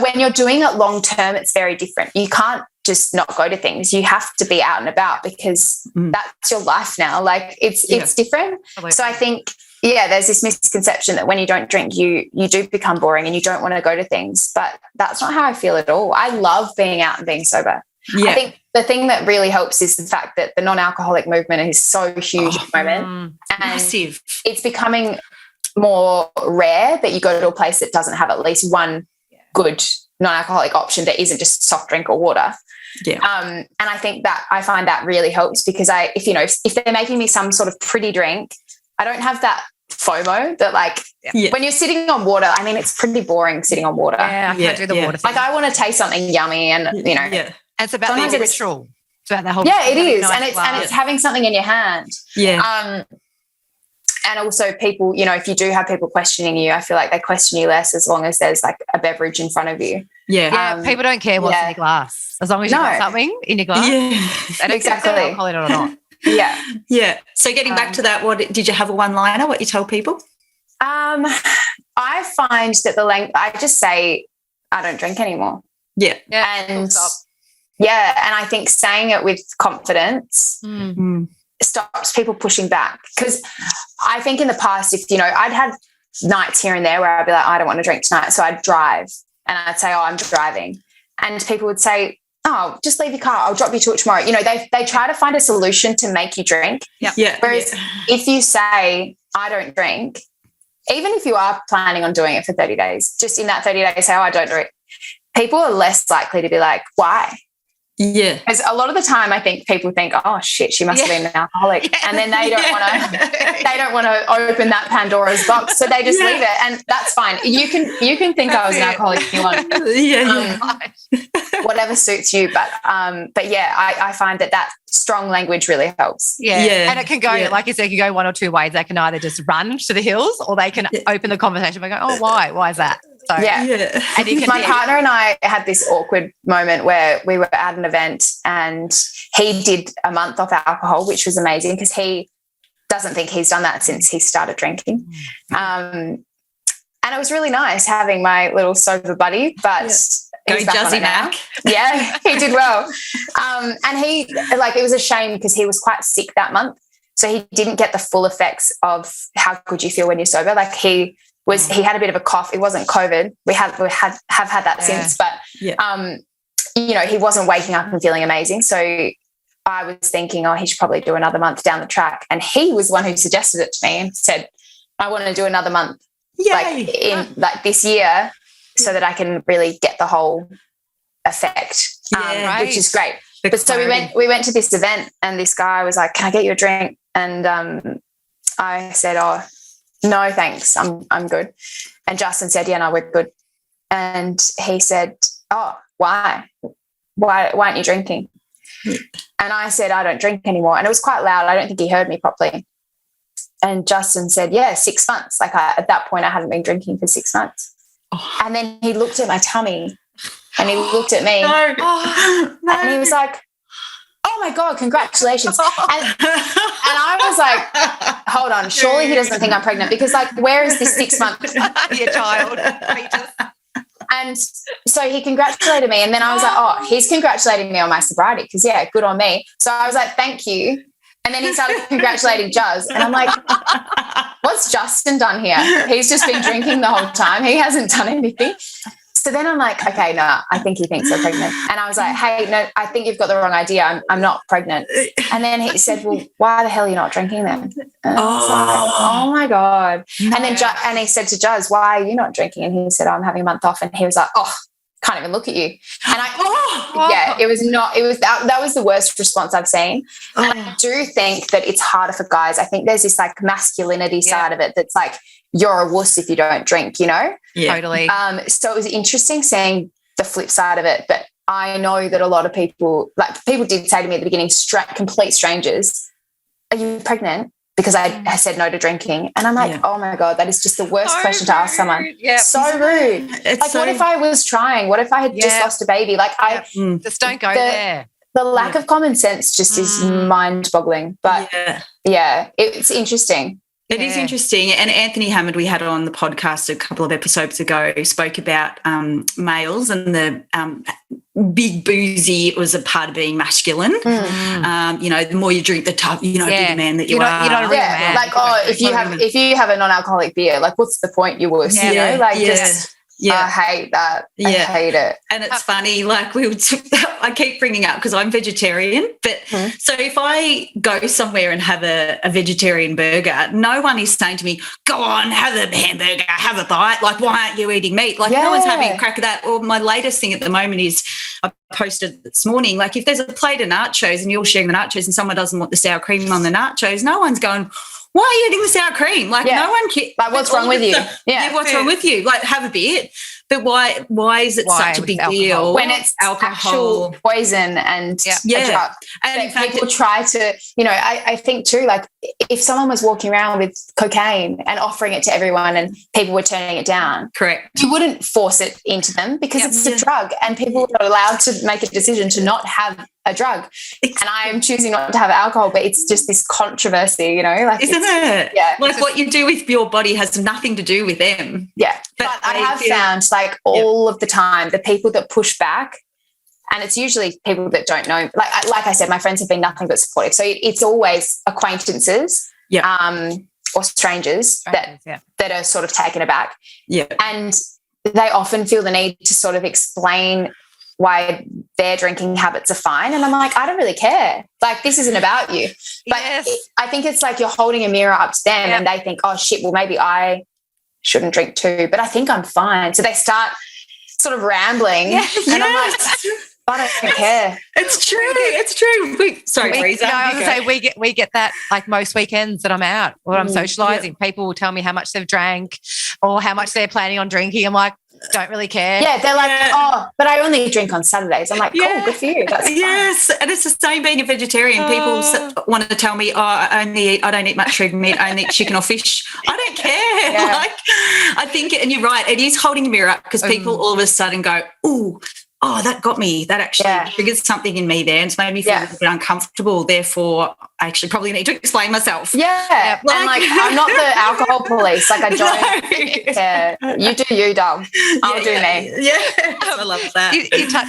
when you're doing it long term, it's very different. You can't just not go to things. You have to be out and about because that's your life now. Like it's different. Absolutely. So I think, there's this misconception that when you don't drink, you do become boring and you don't want to go to things. But that's not how I feel at all. I love being out and being sober. Yeah. I think the thing that really helps is the fact that the non-alcoholic movement is so huge at the moment. And massive. It's becoming more rare that you go to a place that doesn't have at least one good non-alcoholic option that isn't just soft drink or water. Yeah. And I think that I find that really helps because if they're making me some sort of pretty drink, I don't have that FOMO that when you're sitting on water, I mean, it's pretty boring sitting on water. Yeah, I can't do the water thing. Like I want to taste something yummy and, you know. Yeah. And it's about the ritual. It's about the whole it is. Nice and it's having something in your hand. Yeah. And also people, you know, if you do have people questioning you, I feel like they question you less as long as there's like a beverage in front of you. Yeah. People don't care what's in your glass. As long as you've got something in your glass. Yeah. They don't care if they're alcoholic or not. Yeah. Yeah. So getting back to that, what did you have a one-liner, what you tell people? I find that I just say I don't drink anymore. Yeah. And I think saying it with confidence stops people pushing back. Because I think in the past, if, you know, I'd had nights here and there where I'd be like, I don't want to drink tonight. So I'd drive and I'd say, I'm driving. And people would say, oh, just leave your car. I'll drop you to it tomorrow. You know, they try to find a solution to make you drink. Yeah. Whereas if you say, I don't drink, even if you are planning on doing it for 30 days, just in that 30 days, say, oh, I don't drink, people are less likely to be like, why? Yeah. Because a lot of the time I think people think, oh shit, she must have been an alcoholic. Yeah. And then they don't want to open that Pandora's box. So they just leave it. And that's fine. You can think I was an alcoholic if you want. Whatever suits you. But I find that strong language really helps. Yeah. And it can go, like you said, it can go one or two ways. They can either just run to the hills or they can open the conversation by going, oh, why? Why is that? So, Yeah. and you can My partner and I had this awkward moment where we were at an event and he did a month off alcohol, which was amazing because he doesn't think he's done that since he started drinking. And it was really nice having my little sober buddy, but he's back on it now. Yeah, he did well. And he, like, it was a shame because he was quite sick that month. So he didn't get the full effects of how good you feel when you're sober. Like he had a bit of a cough. It wasn't COVID. We have had that since, but you know, he wasn't waking up and feeling amazing. So I was thinking, he should probably do another month down the track. And he was the one who suggested it to me and said, I want to do another month like this year so that I can really get the whole effect, which is great. But so we went to this event and this guy was like, can I get you a drink? And I said, no, thanks. I'm good. And Justin said, yeah, no, we're good. And he said, why? Why aren't you drinking? And I said, I don't drink anymore. And it was quite loud. I don't think he heard me properly. And Justin said, 6 months. Like at that point, I hadn't been drinking for 6 months. And then he looked at my tummy and he looked at me and he was like, oh my God, congratulations. And I was like, hold on, surely he doesn't think I'm pregnant because like, where is this 6 month your child? And so he congratulated me and then I was like, he's congratulating me on my sobriety because good on me. So I was like, thank you. And then he started congratulating Juz. And I'm like, what's Justin done here? He's just been drinking the whole time. He hasn't done anything. So then I'm like, okay, no, I think he thinks I'm pregnant. And I was like, hey, no, I think you've got the wrong idea. I'm not pregnant. And then he said, well, why the hell are you not drinking then? And I was like, oh my God. No. And then and he said to Juz, why are you not drinking? And he said, I'm having a month off. And he was like, can't even look at you. And that was the worst response I've seen. And I do think that it's harder for guys. I think there's this like masculinity side of it that's like, you're a wuss if you don't drink, you know? Yeah. Totally. So it was interesting seeing the flip side of it. But I know that a lot of people did say to me at the beginning, complete strangers, are you pregnant? Because I said no to drinking. And I'm like, oh my God, that is just the worst question to ask someone. Yep. So rude. What if I was trying? What if I had just lost a baby? Like just don't go there. The lack of common sense just is mind-boggling. But it's interesting. It is interesting. And Anthony Hammond, we had on the podcast a couple of episodes ago, spoke about males and the big boozy was a part of being masculine. You know, the more you drink, the tough, bigger man that you are. You're not a real man. Like, if you have a non-alcoholic beer, like, what's the point? You wuss, you know? Like, just... I hate that. I hate it. And it's funny, like I keep bringing up because I'm vegetarian, but so if I go somewhere and have a vegetarian burger, no one is saying to me, go on, have a hamburger, have a bite. Like, why aren't you eating meat? Like, no one's having a crack at that. Or my latest thing at the moment is I posted this morning, like if there's a plate of nachos and you're sharing the nachos and someone doesn't want the sour cream on the nachos, no one's going, why are you eating the sour cream? Like no one cares. Like what's wrong with you? What's wrong with you? Like have a bit. But why is it such a big deal when it's actual poison and a drug? And in fact, people try to, I think too, like if someone was walking around with cocaine and offering it to everyone and people were turning it down, correct, you wouldn't force it into them because it's a drug and people are allowed to make a decision to not have a drug. And I'm choosing not to have alcohol, but it's just this controversy, like isn't it? Yeah. Like what you do with your body has nothing to do with them. Yeah. But I have found like all of the time, the people that push back, and it's usually people that don't know, like I said, my friends have been nothing but supportive. So it's always acquaintances or strangers that are sort of taken aback. Yeah. And they often feel the need to sort of explain why their drinking habits are fine. And I'm like, I don't really care. Like, this isn't about you. But I think it's like you're holding a mirror up to them and they think, oh, shit, well, maybe I shouldn't drink too, but I think I'm fine. So they start sort of rambling and I'm like, I don't care. It's true. It's true. Sorry, Breeza. No, I was going to say we get that like most weekends that I'm out or I'm socialising. People will tell me how much they've drank or how much they're planning on drinking. I'm like, don't really care. Yeah, they're like, oh, but I only drink on Saturdays. I'm like, cool, good for you. That's fine. Yes, and it's the same being a vegetarian. People want to tell me, I don't eat much red meat, I only eat chicken or fish. I don't care. Yeah. Like, I think, and you're right, it is holding a mirror up because people all of a sudden go, ooh, oh, that got me. That actually triggered something in me there and it's made me feel a little bit uncomfortable. Therefore, I actually probably need to explain myself. Yeah. And like, I'm not the alcohol police. Like, I don't care. You do you, dog. I'll do me. Yeah. I love that.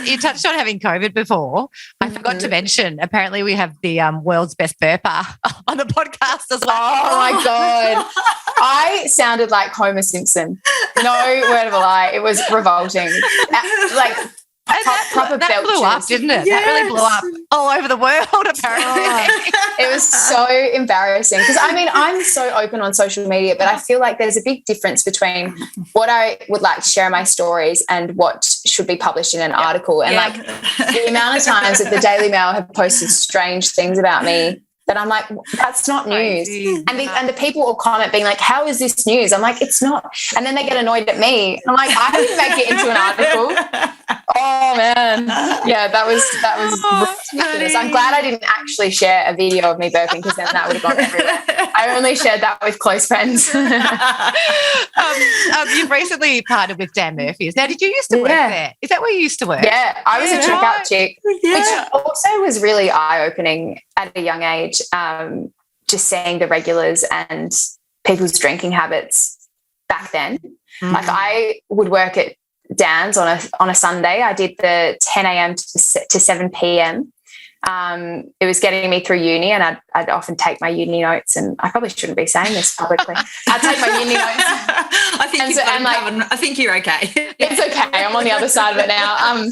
You touched on having COVID before. I forgot to mention, apparently we have the world's best burper on the podcast as well. Oh, my God. I sounded like Homer Simpson. No word of a lie. It was revolting. Like, proper that blew up, didn't it? Yes. That really blew up all over the world, apparently. It was so embarrassing because, I mean, I'm so open on social media, but I feel like there's a big difference between what I would like to share in my stories and what should be published in an article. And, like, the amount of times that the Daily Mail have posted strange things about me that I'm like, that's not news. And the people will comment being like, how is this news? I'm like, it's not. And then they get annoyed at me. I'm like, I didn't make it into an article. Oh, man. Yeah, that was ridiculous. I'm glad I didn't actually share a video of me burping because then that would have gone everywhere. I only shared that with close friends. You've recently partnered with Dan Murphy's. Now, did you used to work there? Is that where you used to work? Yeah, I was a checkout chick, which also was really eye-opening at a young age, just seeing the regulars and people's drinking habits back then. Like, I would work at Dan's on a Sunday. I did the 10 a.m. to 7 p.m. It was getting me through uni, and I'd often take my uni notes, and I probably shouldn't be saying this publicly. I'd take my uni notes. I think you're okay. It's okay. I'm on the other side of it now.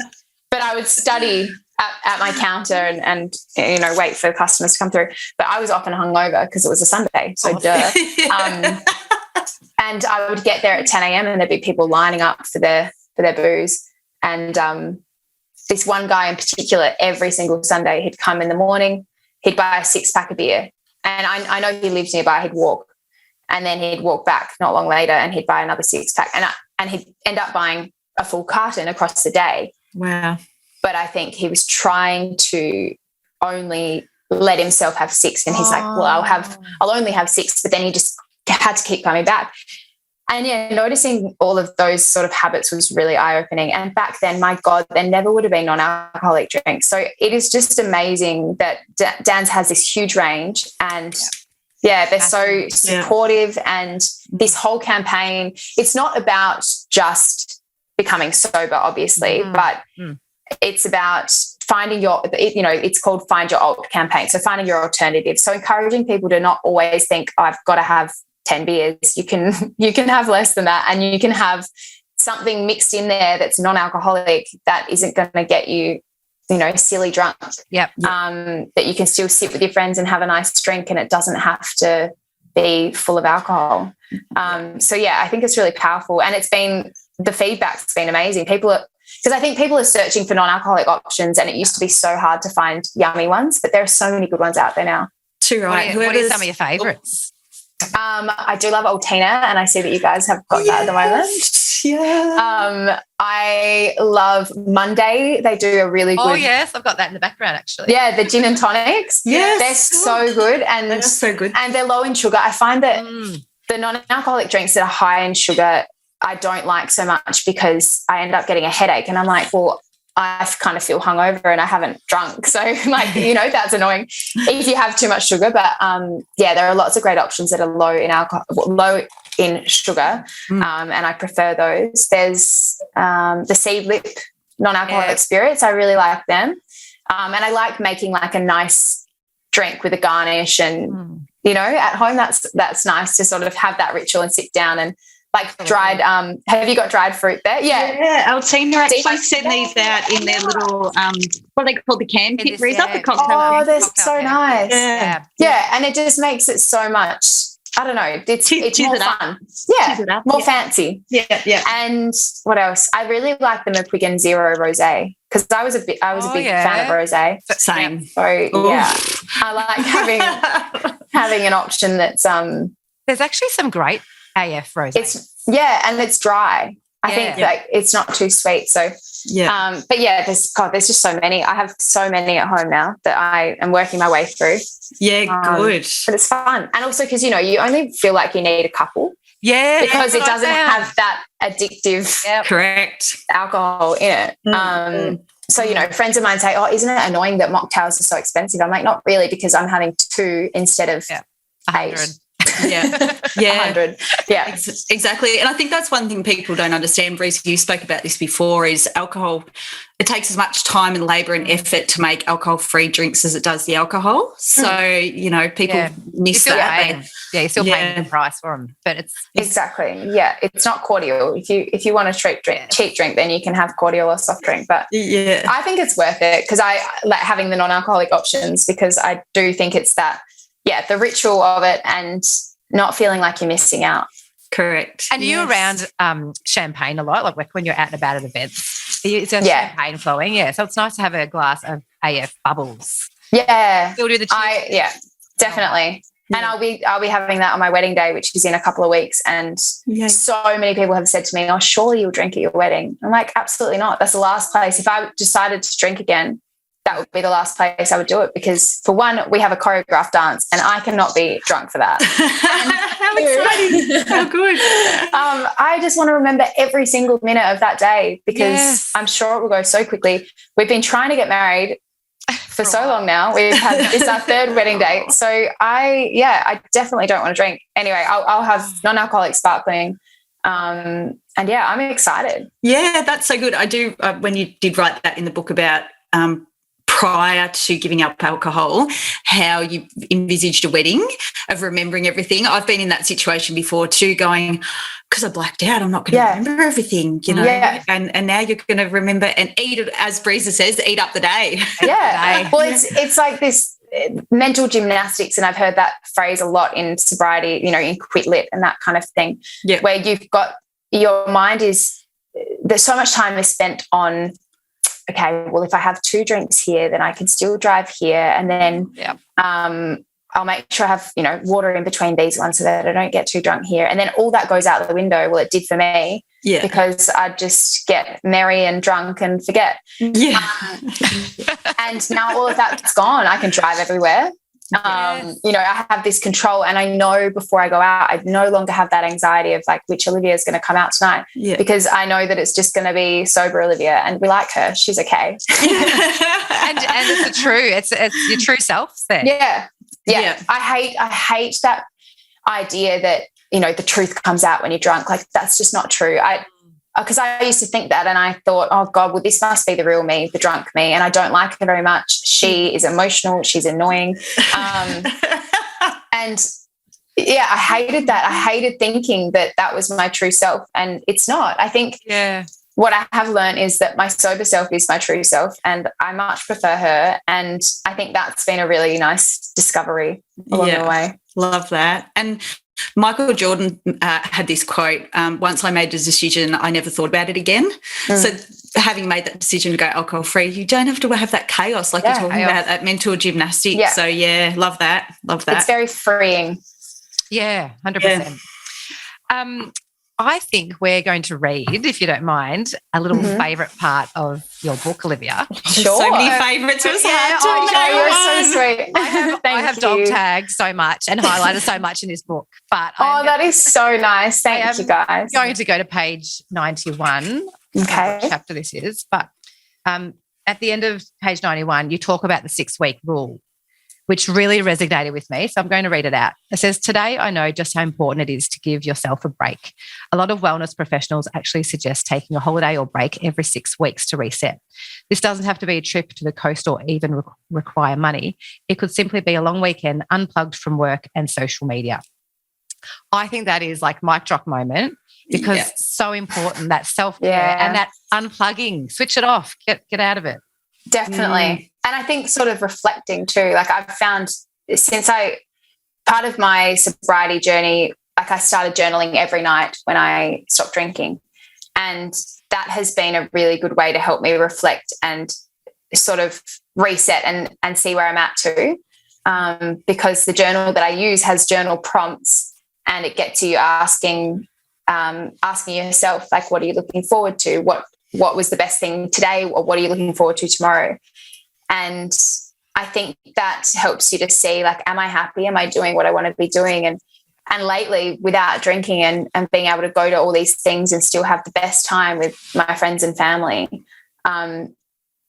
But I would study at my counter and you know, wait for customers to come through. But I was often hungover because it was a Sunday, so duh. And I would get there at 10 a.m. and there'd be people lining up for their booze. And this one guy in particular, every single Sunday, he'd come in the morning, he'd buy a 6-pack of beer. And I know he lives nearby, he'd walk. And then he'd walk back not long later and he'd buy another 6-pack. And he'd end up buying a full carton across the day. Wow. But I think he was trying to only let himself have 6. And he's like, well, I'll only have 6. But then he just had to keep coming back. And yeah, noticing all of those sort of habits was really eye-opening. And back then, my God, there never would have been non-alcoholic drinks. So it is just amazing that Dan's has this huge range, and they're so supportive. And this whole campaign, it's not about just becoming sober, obviously, but it's about finding it's called Find Your Alt campaign. So finding your alternative. So encouraging people to not always think, I've got to have 10 beers. You can have less than that, and you can have something mixed in there that's non-alcoholic that isn't going to get you, silly drunk. That you can still sit with your friends and have a nice drink, and it doesn't have to be full of alcohol. So yeah, I think it's really powerful, and the feedback's been amazing. Because I think people are searching for non-alcoholic options, and it used to be so hard to find yummy ones, but there are so many good ones out there now. Too right. What are some of your favourites? I do love Altina, and I see that you guys have got that at the moment. Yeah. I love Monday. They do a really good. Oh yes, I've got that in the background actually. Yeah, the gin and tonics. Yes, they're so good, and they're so good, and they're low in sugar. I find that the non-alcoholic drinks that are high in sugar, I don't like so much because I end up getting a headache, and I'm like, well, I kind of feel hungover and I haven't drunk. So that's annoying if you have too much sugar. But there are lots of great options that are low in sugar. And I prefer those. There's the Seedlip non-alcoholic spirits. I really like them. And I like making like a nice drink with a garnish, and, at home, that's nice to sort of have that ritual and sit down and like dried, have you got dried fruit there? Yeah. Altina actually sent these out in their little, what they call the can kit, Breeza, the cocktail. Oh, they're so nice. Yeah. And it just makes it so much, I don't know, it's more fun. Yeah, more fancy. Yeah. And what else? I really like the McQuiggan Zero Rosé, because I was a big fan of rosé. Same. So I like having an option that's There's actually some great AF rosé. And it's dry. I think that it's not too sweet. So, but yeah, there's just so many. I have so many at home now that I am working my way through. Yeah, good. But it's fun. And also because, you only feel like you need a couple. Yeah. Because it doesn't have that addictive correct alcohol in it. So, friends of mine say, oh, isn't it annoying that mocktails are so expensive? I'm like, not really, because I'm having 2 instead of 8. Yeah. 100. Yeah. Exactly. And I think that's one thing people don't understand, Breeze, you spoke about this before, is alcohol, it takes as much time and labour and effort to make alcohol-free drinks as it does the alcohol. So, people miss that. You're still paying the price for them. But it's exactly. Yeah. It's not cordial. If you want a cheap drink, then you can have cordial or soft drink. But I think it's worth it because I like having the non-alcoholic options, because I do think it's that, the ritual of it and not feeling like you're missing out. Correct. And you're around champagne a lot, like when you're out and about at events. It's a champagne flowing, so it's nice to have a glass of AF bubbles. Yeah. You'll do the definitely. Yeah. And I'll be having that on my wedding day, which is in a couple of weeks. And so many people have said to me, oh, surely you'll drink at your wedding. I'm like, absolutely not. That's the last place. If I decided to drink again, that would be the last place I would do it, because for one, we have a choreographed dance and I cannot be drunk for that. How exciting. How good. I just want to remember every single minute of that day, because I'm sure it will go so quickly. We've been trying to get married for so long now. It's our 3rd wedding date. So I definitely don't want to drink. Anyway, I'll have non-alcoholic sparkling. And I'm excited. Yeah, that's so good. I do, when you did write that in the book about prior to giving up alcohol, how you envisaged a wedding, of remembering everything. I've been in that situation before too, going, because I blacked out, I'm not going to remember everything, and now you're going to remember and eat it, as Breeza says, eat up the day. Yeah. Well, it's like this mental gymnastics, and I've heard that phrase a lot in sobriety, in quit lit and that kind of thing, where you've got, your mind is, there's so much time is spent on, okay, well, if I have 2 drinks here, then I can still drive here. And then I'll make sure I have, water in between these ones so that I don't get too drunk here. And then all that goes out the window. Well, it did for me, because I'd just get merry and drunk and forget. Yeah. And now all of that's gone. I can drive everywhere. I have this control, and I know before I go out, I no longer have that anxiety of like, which Olivia is going to come out tonight, because I know that it's just going to be sober Olivia, and we like her. She's okay. and it's your true self there. Yeah. I hate that idea that, the truth comes out when you're drunk. Like, that's just not true. Because I used to think that, and I thought, oh God, well, this must be the real me, the drunk me, and I don't like her very much. She is emotional. She's annoying. And I hated that. I hated thinking that was my true self, and it's not. I think what I have learned is that my sober self is my true self, and I much prefer her. And I think that's been a really nice discovery along the way. Love that. And Michael Jordan had this quote, once I made a decision, I never thought about it again. So having made that decision to go alcohol-free, you don't have to have that chaos like you're talking about, that mental gymnastics. Yeah. So, love that. Love that. It's very freeing. Yeah, 100%. I think we're going to read, if you don't mind, a little favourite part of your book, Olivia. Sure. So many favourites. It was hard to you're so sweet. I have dog tagged so much and highlighted so much in this book. But that is so nice. Thank you, guys. I'm going to go to page 91. Okay. What chapter this is. But at the end of page 91, you talk about the 6-week rule, which really resonated with me. So I'm going to read it out. It says, today I know just how important it is to give yourself a break. A lot of wellness professionals actually suggest taking a holiday or break every 6 weeks to reset. This doesn't have to be a trip to the coast or even require money. It could simply be a long weekend unplugged from work and social media. I think that is like mic drop moment, because it's so important, that self-care and that unplugging. Switch it off. Get out of it. Definitely. And I think sort of reflecting too, like I've found part of my sobriety journey, like I started journaling every night when I stopped drinking. And that has been a really good way to help me reflect and sort of reset and see where I'm at too. Because the journal that I use has journal prompts, and it gets you asking asking yourself, like, what are you looking forward to? What was the best thing today, or what are you looking forward to tomorrow? And I think that helps you to see, like, am I happy? Am I doing what I want to be doing? And lately, without drinking and being able to go to all these things and still have the best time with my friends and family,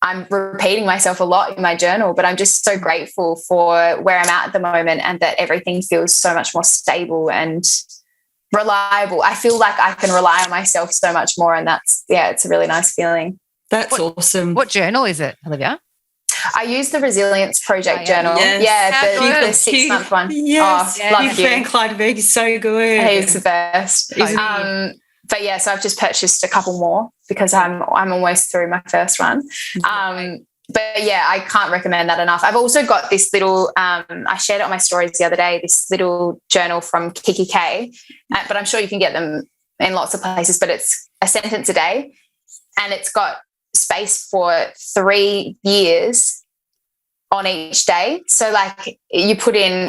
I'm repeating myself a lot in my journal, but I'm just so grateful for where I'm at the moment, and that everything feels so much more stable and reliable. I feel like I can rely on myself so much more, and it's a really nice feeling. That's awesome. What journal is it, Olivia? I use the Resilience Project journal. Yes. Yeah, the 6-month one. Yes. Love you. Frank Clydeberg is so good. He's the best. But yeah, so I've just purchased a couple more because I'm almost through my first one. But yeah, I can't recommend that enough. I've also got this little, I shared it on my stories the other day, this little journal from Kiki K, but I'm sure you can get them in lots of places, but it's a sentence a day, and it's got space for 3 years on each day. So like you put in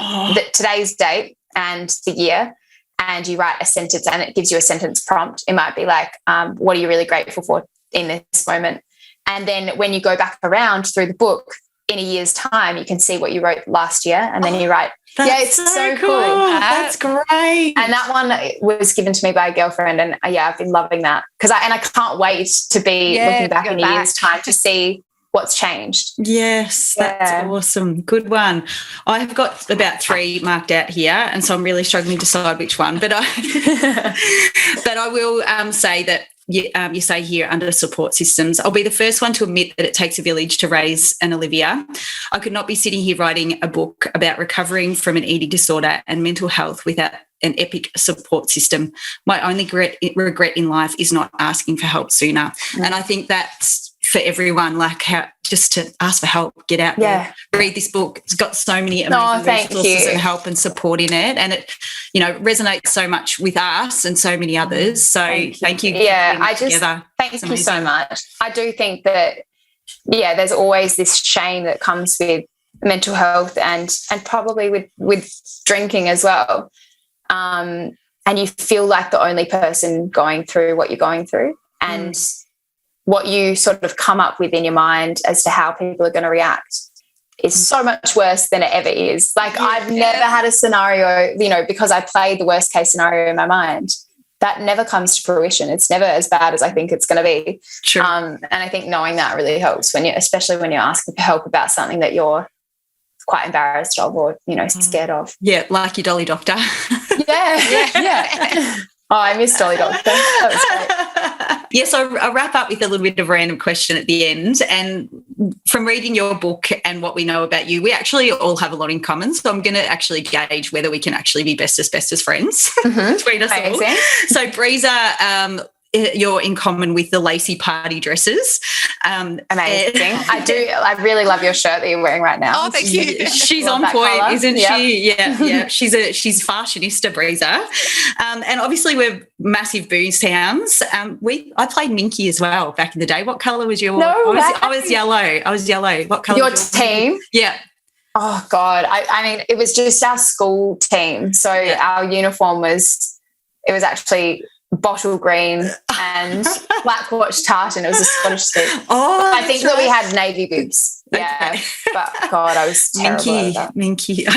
today's date and the year, and you write a sentence, and it gives you a sentence prompt. It might be like, what are you really grateful for in this moment? And then when you go back around through the book in a year's time, you can see what you wrote last year, and then you write. It's so cool. That's great. And that one was given to me by a girlfriend, and I've been loving that because I can't wait to be looking back in a year's time to see what's changed. Yes, that's awesome. Good one. I have got about 3 marked out here, and so I'm really struggling to decide which one. But I will say that you say here under support systems, I'll be the first one to admit that it takes a village to raise an Olivia. I could not be sitting here writing a book about recovering from an eating disorder and mental health without an epic support system. My only regret in life is not asking for help sooner. And I think that's for everyone, like just to ask for help, get out there, read this book. It's got so many amazing resources and help and support in it, and it, resonates so much with us and so many others. So thank you. Thank you so much. I do think that there's always this shame that comes with mental health and probably with drinking as well, and you feel like the only person going through what you're going through, and what you sort of come up with in your mind as to how people are going to react is so much worse than it ever is. Like I've never had a scenario, because I played the worst case scenario in my mind, that never comes to fruition. It's never as bad as I think it's going to be. True. And I think knowing that really helps especially when you're asking for help about something that you're quite embarrassed of or, scared of. Yeah, like your Dolly Doctor. Yeah. Oh, I miss Dolly Doctor. That was great. Yes, I'll wrap up with a little bit of a random question at the end. And from reading your book and what we know about you, we actually all have a lot in common. So I'm going to actually gauge whether we can actually be bestest friends between us all. So Breeza, you're in common with the lacy party dresses. Amazing. I really love your shirt that you're wearing right now. Oh, thank you. She's on point, colour. Isn't she? Yeah. She's fashionista, Breeza. And obviously we're massive booze hounds. I played Minky as well back in the day. What colour was your? I was yellow. What colour? Your team? Yeah. Oh God. I mean, it was just our school team. So our uniform was actually bottle green and black watch tartan. It was a Scottish suit. Oh, I think that we had navy bibs. Yeah, but God, I was terrible. Minky.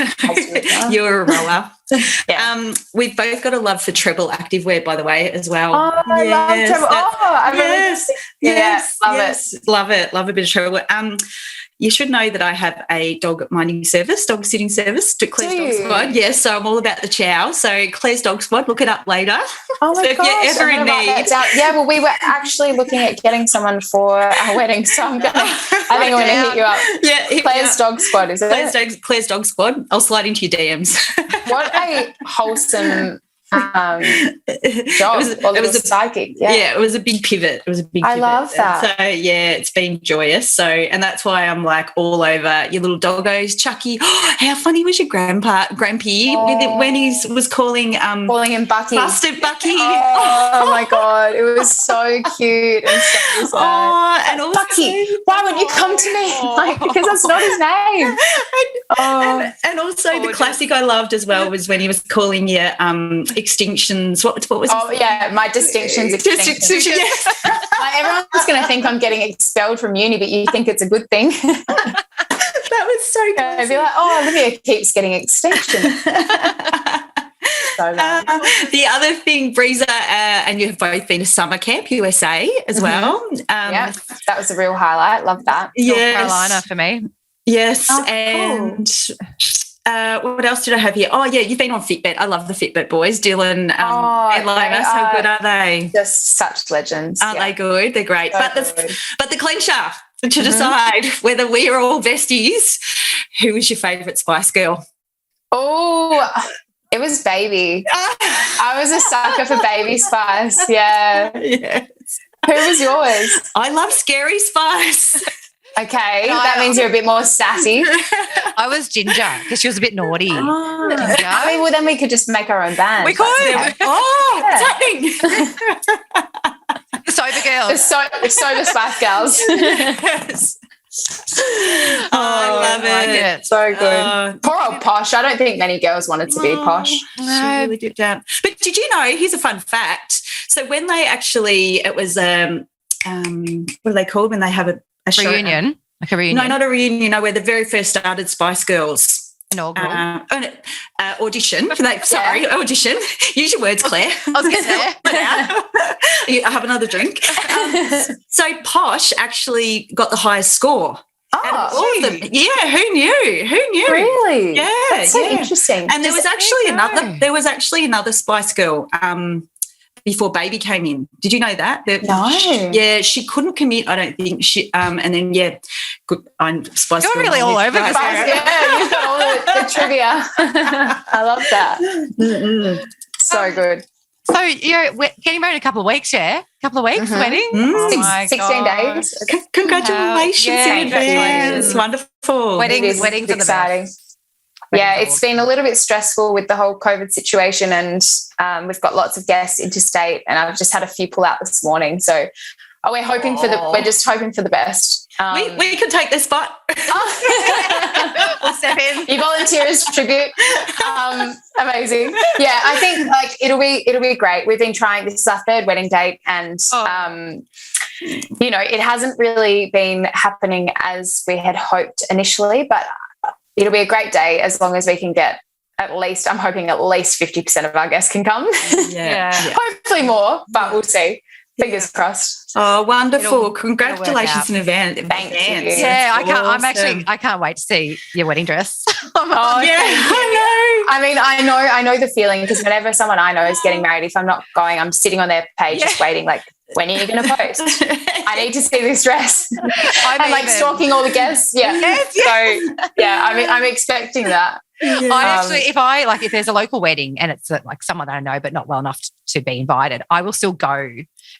You're a roller. We've both got a love for treble activewear, by the way, as well. Oh, I love treble. Love it. Love a bit of treble. You should know that I have a dog sitting service to Claire's Dog Squad. Yes, so I'm all about the chow. So Claire's Dog Squad, look it up later. Oh my so gosh, if you're ever in need. Yeah, well, we were actually looking at getting someone for our wedding, so I think I'm going to hit you up. Yeah, Claire's Dog Squad, is it? Claire's Dog Squad. I'll slide into your DMs. What a wholesome job. It was a psychic. Yeah, it was a big pivot. I love that. So it's been joyous. So, and that's why I'm like all over your little doggos. Chucky, how funny was your grampy when he was calling him Bucky, Busted Bucky. Oh my God, it was so cute and so sad. And also, Bucky, why won't you come to me? Because that's not his name. And also Also, the classic I loved as well was when he was calling you extinctions. What was Oh, yeah, my distinctions. Distinction, yes. Like, everyone's going to think I'm getting expelled from uni, but you think it's a good thing. That was so good. I'd be like, oh, Olivia keeps getting extensions. So bad. The other thing, Breeza, and you have both been to summer camp USA as well. Yeah, that was a real highlight. Love that. North Yes. Carolina for me. Yes, Oh, cool. and what else did I have here? Oh, yeah, you've been on Fitbit. I love the Fitbit boys. Dylan and Lomas. How good are they? Just such legends. Aren't they good? They're great. So But good. the clincher to decide whether we are all besties, who is your favourite Spice Girl? Oh, it was Baby. I was a sucker for Baby Spice. Yeah. Yes. Who was yours? I love Scary Spice. Okay, that means you're a bit more sassy. I was Ginger because she was a bit naughty. Ginger. I mean, well, then we could just make our own band. We could. Oh, Yeah. dang. The sober The girls. sober Spice Girls. Yes. Oh, I love I like it. it. So good. Poor old Posh. I don't think many girls wanted to be Posh. She really did that. But did you know, here's a fun fact. So when they actually, it was, what are they called when they have a show? Reunion. Like a reunion. No, not a reunion. No, where the very first started Spice Girls. Inaugural. Audition. Audition. Use your words, Claire. I was going to say. I have another drink. So Posh actually got the highest score. Out of all of them. Yeah, who knew? Who knew? Really? Yeah. That's so yeah. interesting. And there was actually another Spice Girl before Baby came in. Did you know that? No. Yeah, she couldn't commit, I don't think. And then, good. I'm Spice You're Girl. really all over this. Spice, yeah, you've got all the trivia. I love that. So good. So you're getting married in a couple of weeks, yeah? A couple of weeks, wedding? Oh my 16 God. days. Congratulations Yeah, in advance. congratulations. Wonderful. Weddings are the exciting. best. Yeah, it's been a little bit stressful with the whole COVID situation, and we've got lots of guests interstate, and I've just had a few pull out this morning. So we're hoping we're just hoping for the best. We could take this spot. We'll step in. You volunteer as tribute. Amazing. Yeah, I think it'll be great. We've been trying, this is our third wedding date, and it hasn't really been happening as we had hoped initially, but it'll be a great day as long as we can get I'm hoping at least 50% of our guests can come. Yeah. Hopefully more, but we'll see. Fingers crossed. Oh, wonderful. It'll Congratulations in advance. Thank you. Yeah, Awesome. I can't wait to see your wedding dress. Oh, Yeah, I mean, I know the feeling, because whenever someone I know is getting married, if I'm not going, I'm sitting on their page just waiting, like, when are you going to post? I need to see this dress. I'm like stalking all the guests. Yeah. Yes. So, yeah, I'm expecting that. If there's a local wedding and it's like someone that I know but not well enough to be invited, I will still go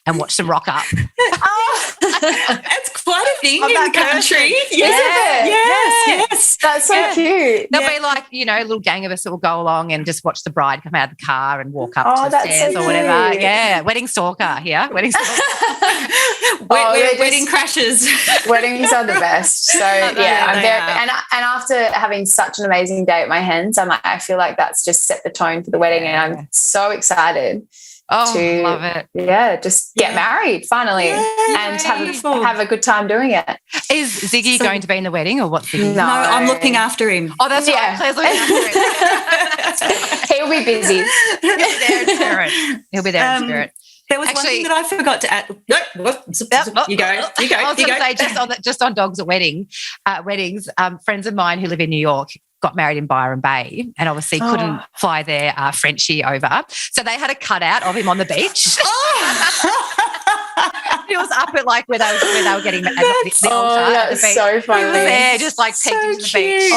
and watch them rock up. It's quite a thing I'm in the that country. person. Yes. That's so cute. Yeah. There'll be like, a little gang of us that will go along and just watch the bride come out of the car and walk up to the that's stairs so or whatever. cute. Yeah, wedding stalker here. Wedding stalker. Wedding crashes. Weddings are the best. So yeah, I'm very, and after having such an amazing day at my hands, I feel like that's just set the tone for the wedding, and I'm so excited. Oh, love it. Yeah, just get married finally and have a good time doing it. Is Ziggy going to be in the wedding, or what's Ziggy? No, I'm looking after him. Oh, that's right. Claire's looking after him. He'll be busy. He'll be there in spirit. There was one thing that I forgot to add. No, you go. I was going to say, just on dogs at weddings, friends of mine who live in New York got married in Byron Bay and obviously couldn't fly their Frenchie over. So they had a cutout of him on the beach. He was up at where they were getting the altar. That's so funny. He was there just pegged to the beach.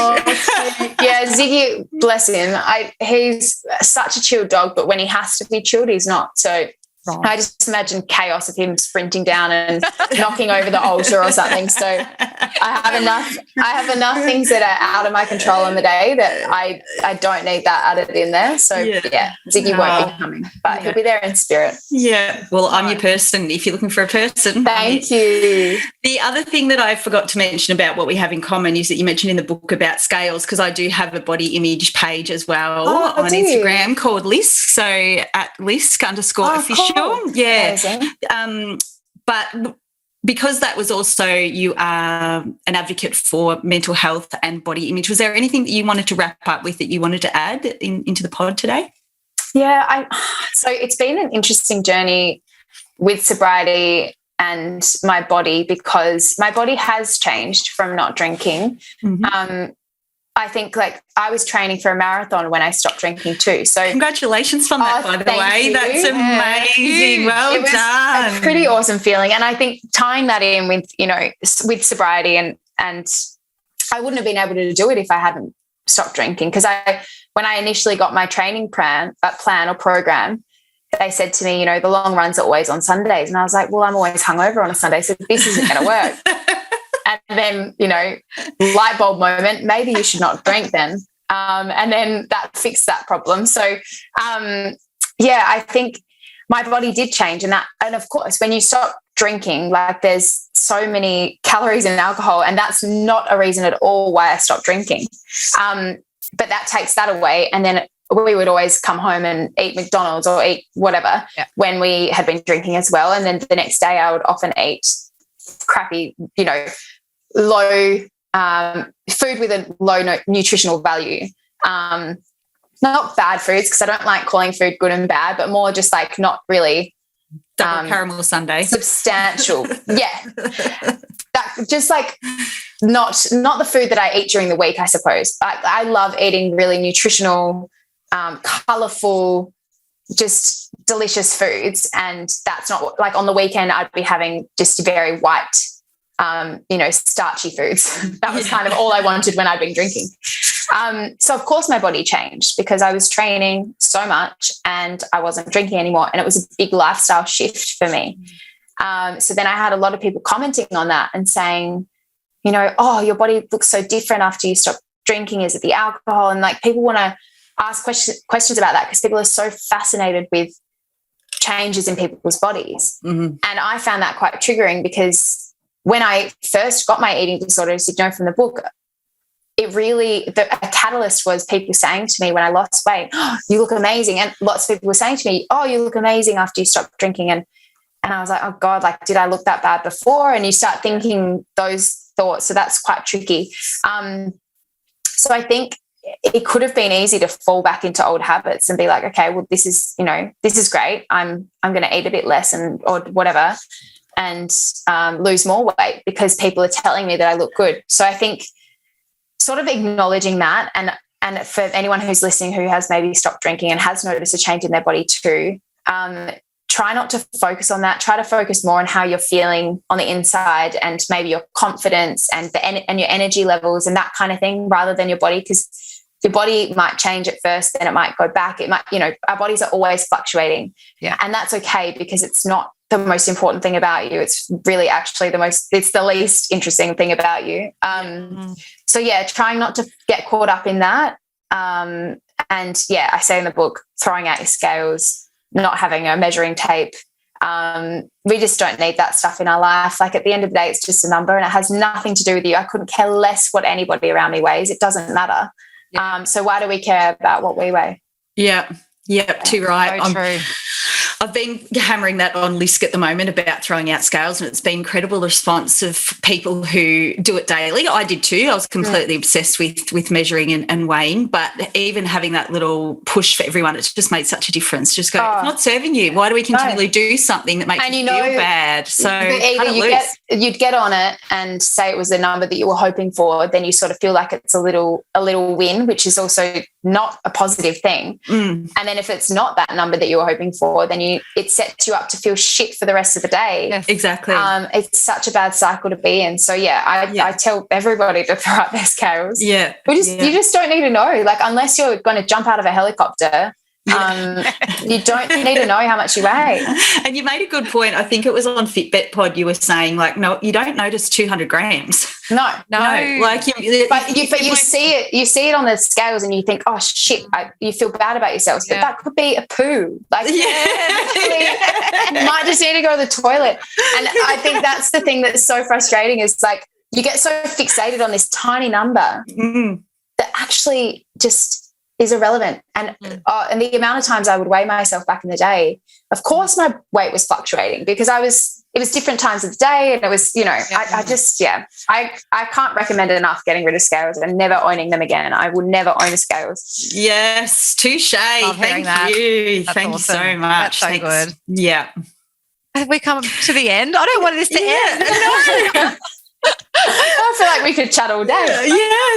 Yeah, Ziggy, bless him. He's such a chill dog, but when he has to be chilled, he's not. So Right. I just imagine chaos of him sprinting down and knocking over the altar or something. So I have enough things that are out of my control in the day that I don't need that added in there. So Ziggy won't be coming, but he'll be there in spirit. Yeah. Well, I'm your person if you're looking for a person. Thank you. The other thing that I forgot to mention about what we have in common is that you mentioned in the book about scales, because I do have a body image page as well on Instagram called Lisk. So at Lisk_official. Cool. Yeah. But because that was also, you are an advocate for mental health and body image, was there anything that you wanted to wrap up with that you wanted to add into the pod today? Yeah, so it's been an interesting journey with sobriety and my body, because my body has changed from not drinking. Mm-hmm. I think, like, I was training for a marathon when I stopped drinking too. So congratulations on that, by the way. You. That's amazing. Well it was done. A pretty awesome feeling. And I think tying that in with, with sobriety and I wouldn't have been able to do it if I hadn't stopped drinking. Because when I initially got my training plan or program, they said to me, the long runs are always on Sundays. And I was like, well, I'm always hungover on a Sunday, so this isn't going to work. And then, light bulb moment, maybe you should not drink then. And then that fixed that problem. So, I think my body did change. And of course, when you stop drinking, like, there's so many calories in alcohol, and that's not a reason at all why I stopped drinking. But that takes that away. And then we would always come home and eat McDonald's or eat whatever when we had been drinking as well. And then the next day I would often eat crappy, low food with a low nutritional value. Not bad foods, because I don't like calling food good and bad, but more just like not really double caramel sundae, substantial. That just like not the food that I eat during the week, I suppose. I love eating really nutritional, colourful, just delicious foods, and that's not like on the weekend I'd be having just very white, starchy foods. That was kind of all I wanted when I'd been drinking. So of course my body changed because I was training so much and I wasn't drinking anymore, and it was a big lifestyle shift for me. So then I had a lot of people commenting on that and saying, oh, your body looks so different after you stop drinking. Is it the alcohol? And like, people want to ask questions about that because people are so fascinated with changes in people's bodies. Mm-hmm. And I found that quite triggering, because when I first got my eating disorder, as you know from the book, it really, a catalyst was people saying to me when I lost weight, oh, you look amazing. And lots of people were saying to me, oh, you look amazing after you stopped drinking. And I was like, oh God, like, did I look that bad before? And you start thinking those thoughts. So that's quite tricky. So I think it could have been easy to fall back into old habits and be like, okay, well, this is great. I'm going to eat a bit less or whatever, and lose more weight because people are telling me that I look good. So I think sort of acknowledging that, and for anyone who's listening who has maybe stopped drinking and has noticed a change in their body too, try not to focus on that. Try to focus more on how you're feeling on the inside, and maybe your confidence and your energy levels and that kind of thing, rather than your body, because your body might change at first, then it might go back. It might, our bodies are always fluctuating. Yeah. And that's okay, because it's not the most important thing about you. It's really actually it's the least interesting thing about you. So yeah, trying not to get caught up in that. And yeah, I say in the book, throwing out your scales, not having a measuring tape. We just don't need that stuff in our life. Like, at the end of the day, it's just a number and it has nothing to do with you. I couldn't care less what anybody around me weighs. It doesn't matter. Yeah. So why do we care about what we weigh? Yeah. Yep, too right. So true. I've been hammering that on Lisk at the moment about throwing out scales, and it's been incredible response of people who do it daily. I did too. I was completely obsessed with measuring and weighing, but even having that little push for everyone, it's just made such a difference. Just go, it's not serving you. Why do we continually do something that makes you feel bad? So either you'd get on it and say it was the number that you were hoping for, then you sort of feel like it's a little win, which is also not a positive thing. And then if it's not that number that you were hoping for, then it sets you up to feel shit for the rest of the day. Yes, exactly. It's such a bad cycle to be in. So yeah, I tell everybody to throw out their scales. Yeah. You just don't need to know. Like, unless you're going to jump out of a helicopter, You don't need to know how much you weigh. And you made a good point. I think it was on Fitbit Pod you were saying, like, no, you don't notice 200 grams. No. Like But you see it on the scales and you think, oh shit, you feel bad about yourselves, but that could be a poo. Like, you might just need to go to the toilet. And I think that's the thing that's so frustrating is like you get so fixated on this tiny number that actually just is irrelevant. And the amount of times I would weigh myself back in the day, of course my weight was fluctuating because it was different times of the day, and it was, I can't recommend enough getting rid of scales and never owning them again. I will never own the scales. Yes, touche. Thank you. Thank you so much. That's so good. Yeah. Have we come to the end? I don't want this to end. No. I feel like we could chat all day. Yeah,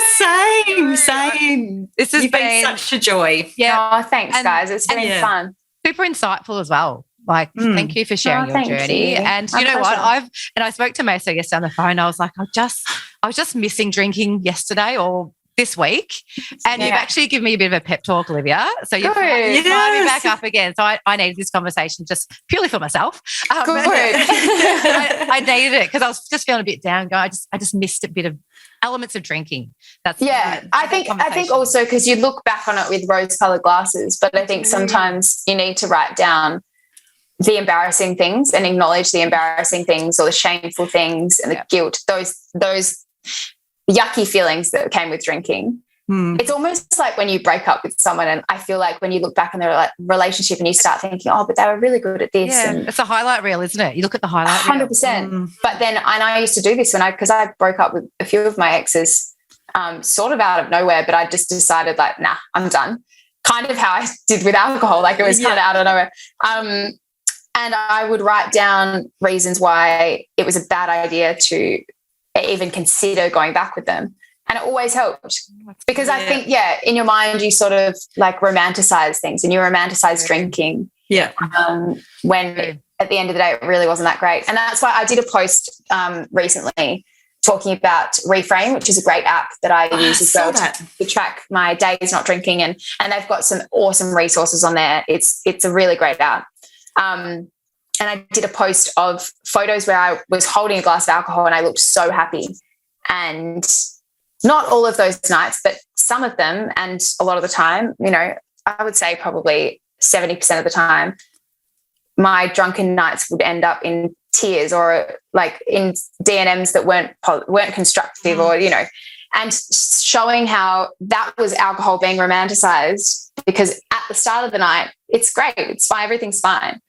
same. This has been such a joy. Yeah. Oh, thanks, guys. It's been fun. Super insightful as well. Like, thank you for sharing your journey. You. And My you know pleasure. what? I spoke to Maso yesterday on the phone. I was like, I was just missing drinking yesterday or this week. And you've actually given me a bit of a pep talk, Olivia. So you've fired me back up again. So I needed this conversation just purely for myself. Good. I needed it because I was just feeling a bit down. I just missed a bit of elements of drinking. I think also because you look back on it with rose-colored glasses, but I think sometimes you need to write down the embarrassing things and acknowledge the embarrassing things or the shameful things and the guilt, those yucky feelings that came with drinking. It's almost like when you break up with someone, and I feel like when you look back on their relationship and you start thinking, oh, but they were really good at this. Yeah, and it's a highlight reel, isn't it? You look at the highlight reel. 100%. But then, and I used to do this because I broke up with a few of my exes sort of out of nowhere, but I just decided like, nah, I'm done. Kind of how I did with alcohol. Like it was kind of out of nowhere. And I would write down reasons why it was a bad idea to even consider going back with them. And it always helped because I think, in your mind, you sort of like romanticize things and you romanticize drinking. Yeah. When at the end of the day, it really wasn't that great. And that's why I did a post recently talking about Reframe, which is a great app that I use as well to track my days not drinking. And they've got some awesome resources on there. It's a really great app. And I did a post of photos where I was holding a glass of alcohol and I looked so happy. And not all of those nights, but some of them, and a lot of the time, I would say probably 70% of the time, my drunken nights would end up in tears or like in D&Ms that weren't constructive or, and showing how that was alcohol being romanticized, because at the start of the night, it's great. It's fine. Everything's fine,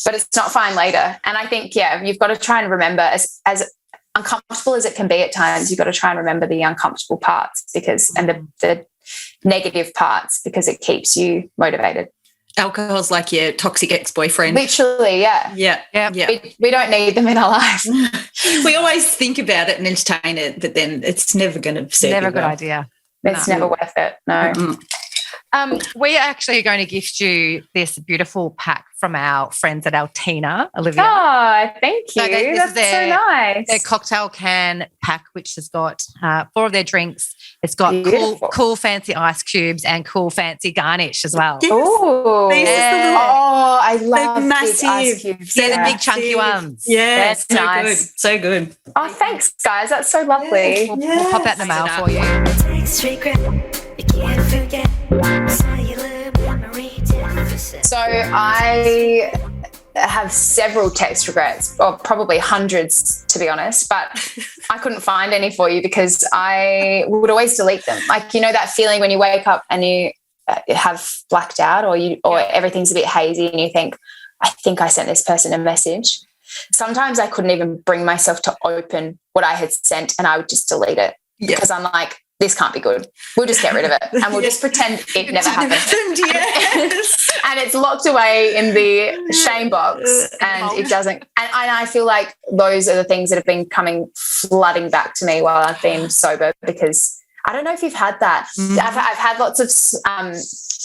but it's not fine later. And I think, you've got to try and remember as uncomfortable as it can be at times, you've got to try and remember the uncomfortable parts and the negative parts, because it keeps you motivated. Alcohol's like your toxic ex-boyfriend. Literally, yeah. We don't need them in our lives. We always think about it and entertain it, but then it's never going to serve you well. Never a good idea. It's never worth it, no. We are actually going to gift you this beautiful pack from our friends at Altina, Olivia. Oh, thank you. So That's so nice. Their cocktail can pack, which has got 4 of their drinks. It's got cool fancy ice cubes and cool fancy garnish as well. Yes. Oh, I love massive ice cubes. They're the big chunky ones. Yeah, that's nice. Good. So good. Oh, thanks, guys. That's so lovely. We'll pop that in the mail for you. So I have several text regrets, or probably hundreds, to be honest, but I couldn't find any for you because I would always delete them. Like, that feeling when you wake up and you have blacked out or everything's a bit hazy and you think, I think I sent this person a message. Sometimes I couldn't even bring myself to open what I had sent, and I would just delete it because I'm like, this can't be good. We'll just get rid of it and we'll just pretend it never happened. Yes. And it's locked away in the shame box and it doesn't. And I feel like those are the things that have been flooding back to me while I've been sober, because I don't know if you've had that. I've had lots of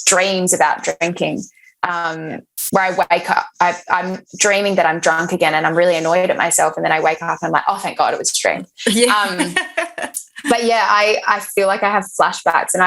dreams about drinking where I wake up, I'm dreaming that I'm drunk again and I'm really annoyed at myself, and then I wake up and I'm like, oh, thank God it was a dream. But I feel like I have flashbacks, and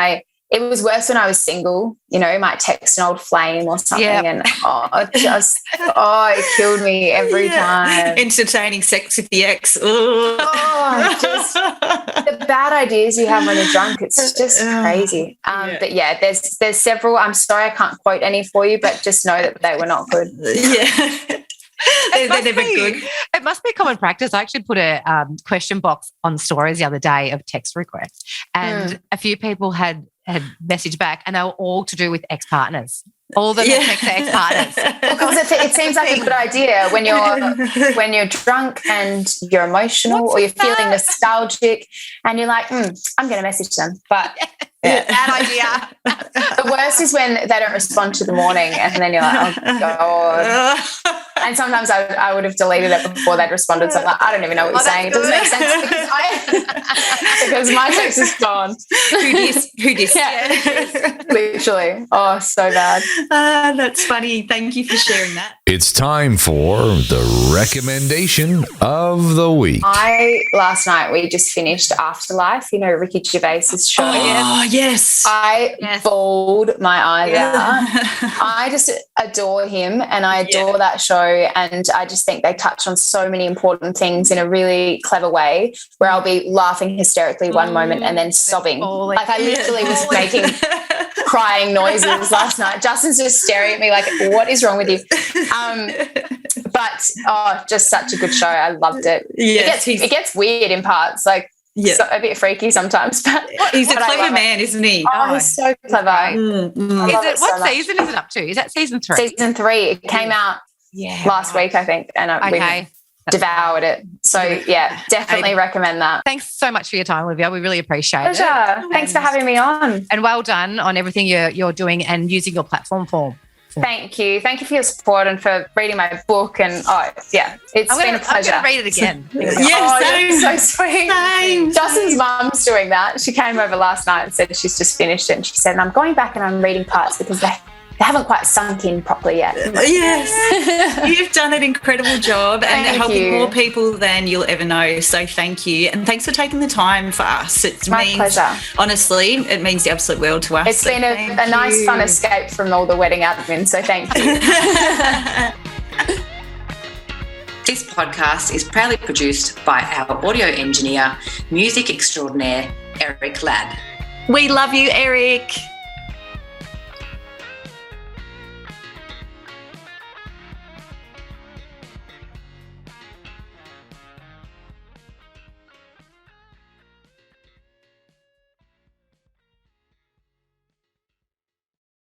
it was worse when I was single, you know, might text an old flame or something and it killed me every time. Entertaining sex with the ex. Just the bad ideas you have when you're drunk, it's just crazy. But yeah, there's several. I'm sorry I can't quote any for you, but just know that they were not good. Yeah. They're never good. It must be common practice. I actually put a question box on stories the other day of text requests, and a few people had messaged back, and they were all to do with ex-partners. All of them had text their ex-partners. Because it seems like a good idea when you're drunk and you're emotional or you're feeling nostalgic and you're like, I'm going to message them. But bad idea. The worst is when they don't respond to the morning and then you're like, oh, God. And sometimes I would have deleted it before they'd responded. So I'm like, I don't even know what you're saying. It doesn't make sense because my text is gone. Who dis? Yeah. Literally. Oh, so bad. That's funny. Thank you for sharing that. It's time for the recommendation of the week. Last night we just finished Afterlife, you know, Ricky Gervais's show. Oh, yes. I bawled my eyes out. I just adore him and I adore that show, and I just think they touch on so many important things in a really clever way where I'll be laughing hysterically one moment and then sobbing. Like I literally was making crying noises last night. Justin's just staring at me like, what is wrong with you? But just such a good show. I loved it. Yes, it gets weird in parts, like so a bit freaky sometimes. But he's a clever man, isn't he? Oh, he's so clever. What season is it up to? Is that season 3? Season 3. It came out last week, I think, and we devoured it. So definitely recommend that. Thanks so much for your time, Olivia. We really appreciate it. Pleasure. Thanks for having me on. And well done on everything you're doing and using your platform for. Thank you. Thank you for your support and for reading my book. And it's been a pleasure. I'm going to read it again. You're so sweet. Justin's mum's doing that. She came over last night and said she's just finished it. And she said, I'm going back and I'm reading parts because they haven't quite sunk in properly yet. Yes. You've done an incredible job and helping more people than you'll ever know. So thank you. And thanks for taking the time for us. It's my pleasure. Honestly, it means the absolute world to us. It's been a nice, fun escape from all the wedding admin. So thank you. This podcast is proudly produced by our audio engineer, music extraordinaire, Eric Ladd. We love you, Eric.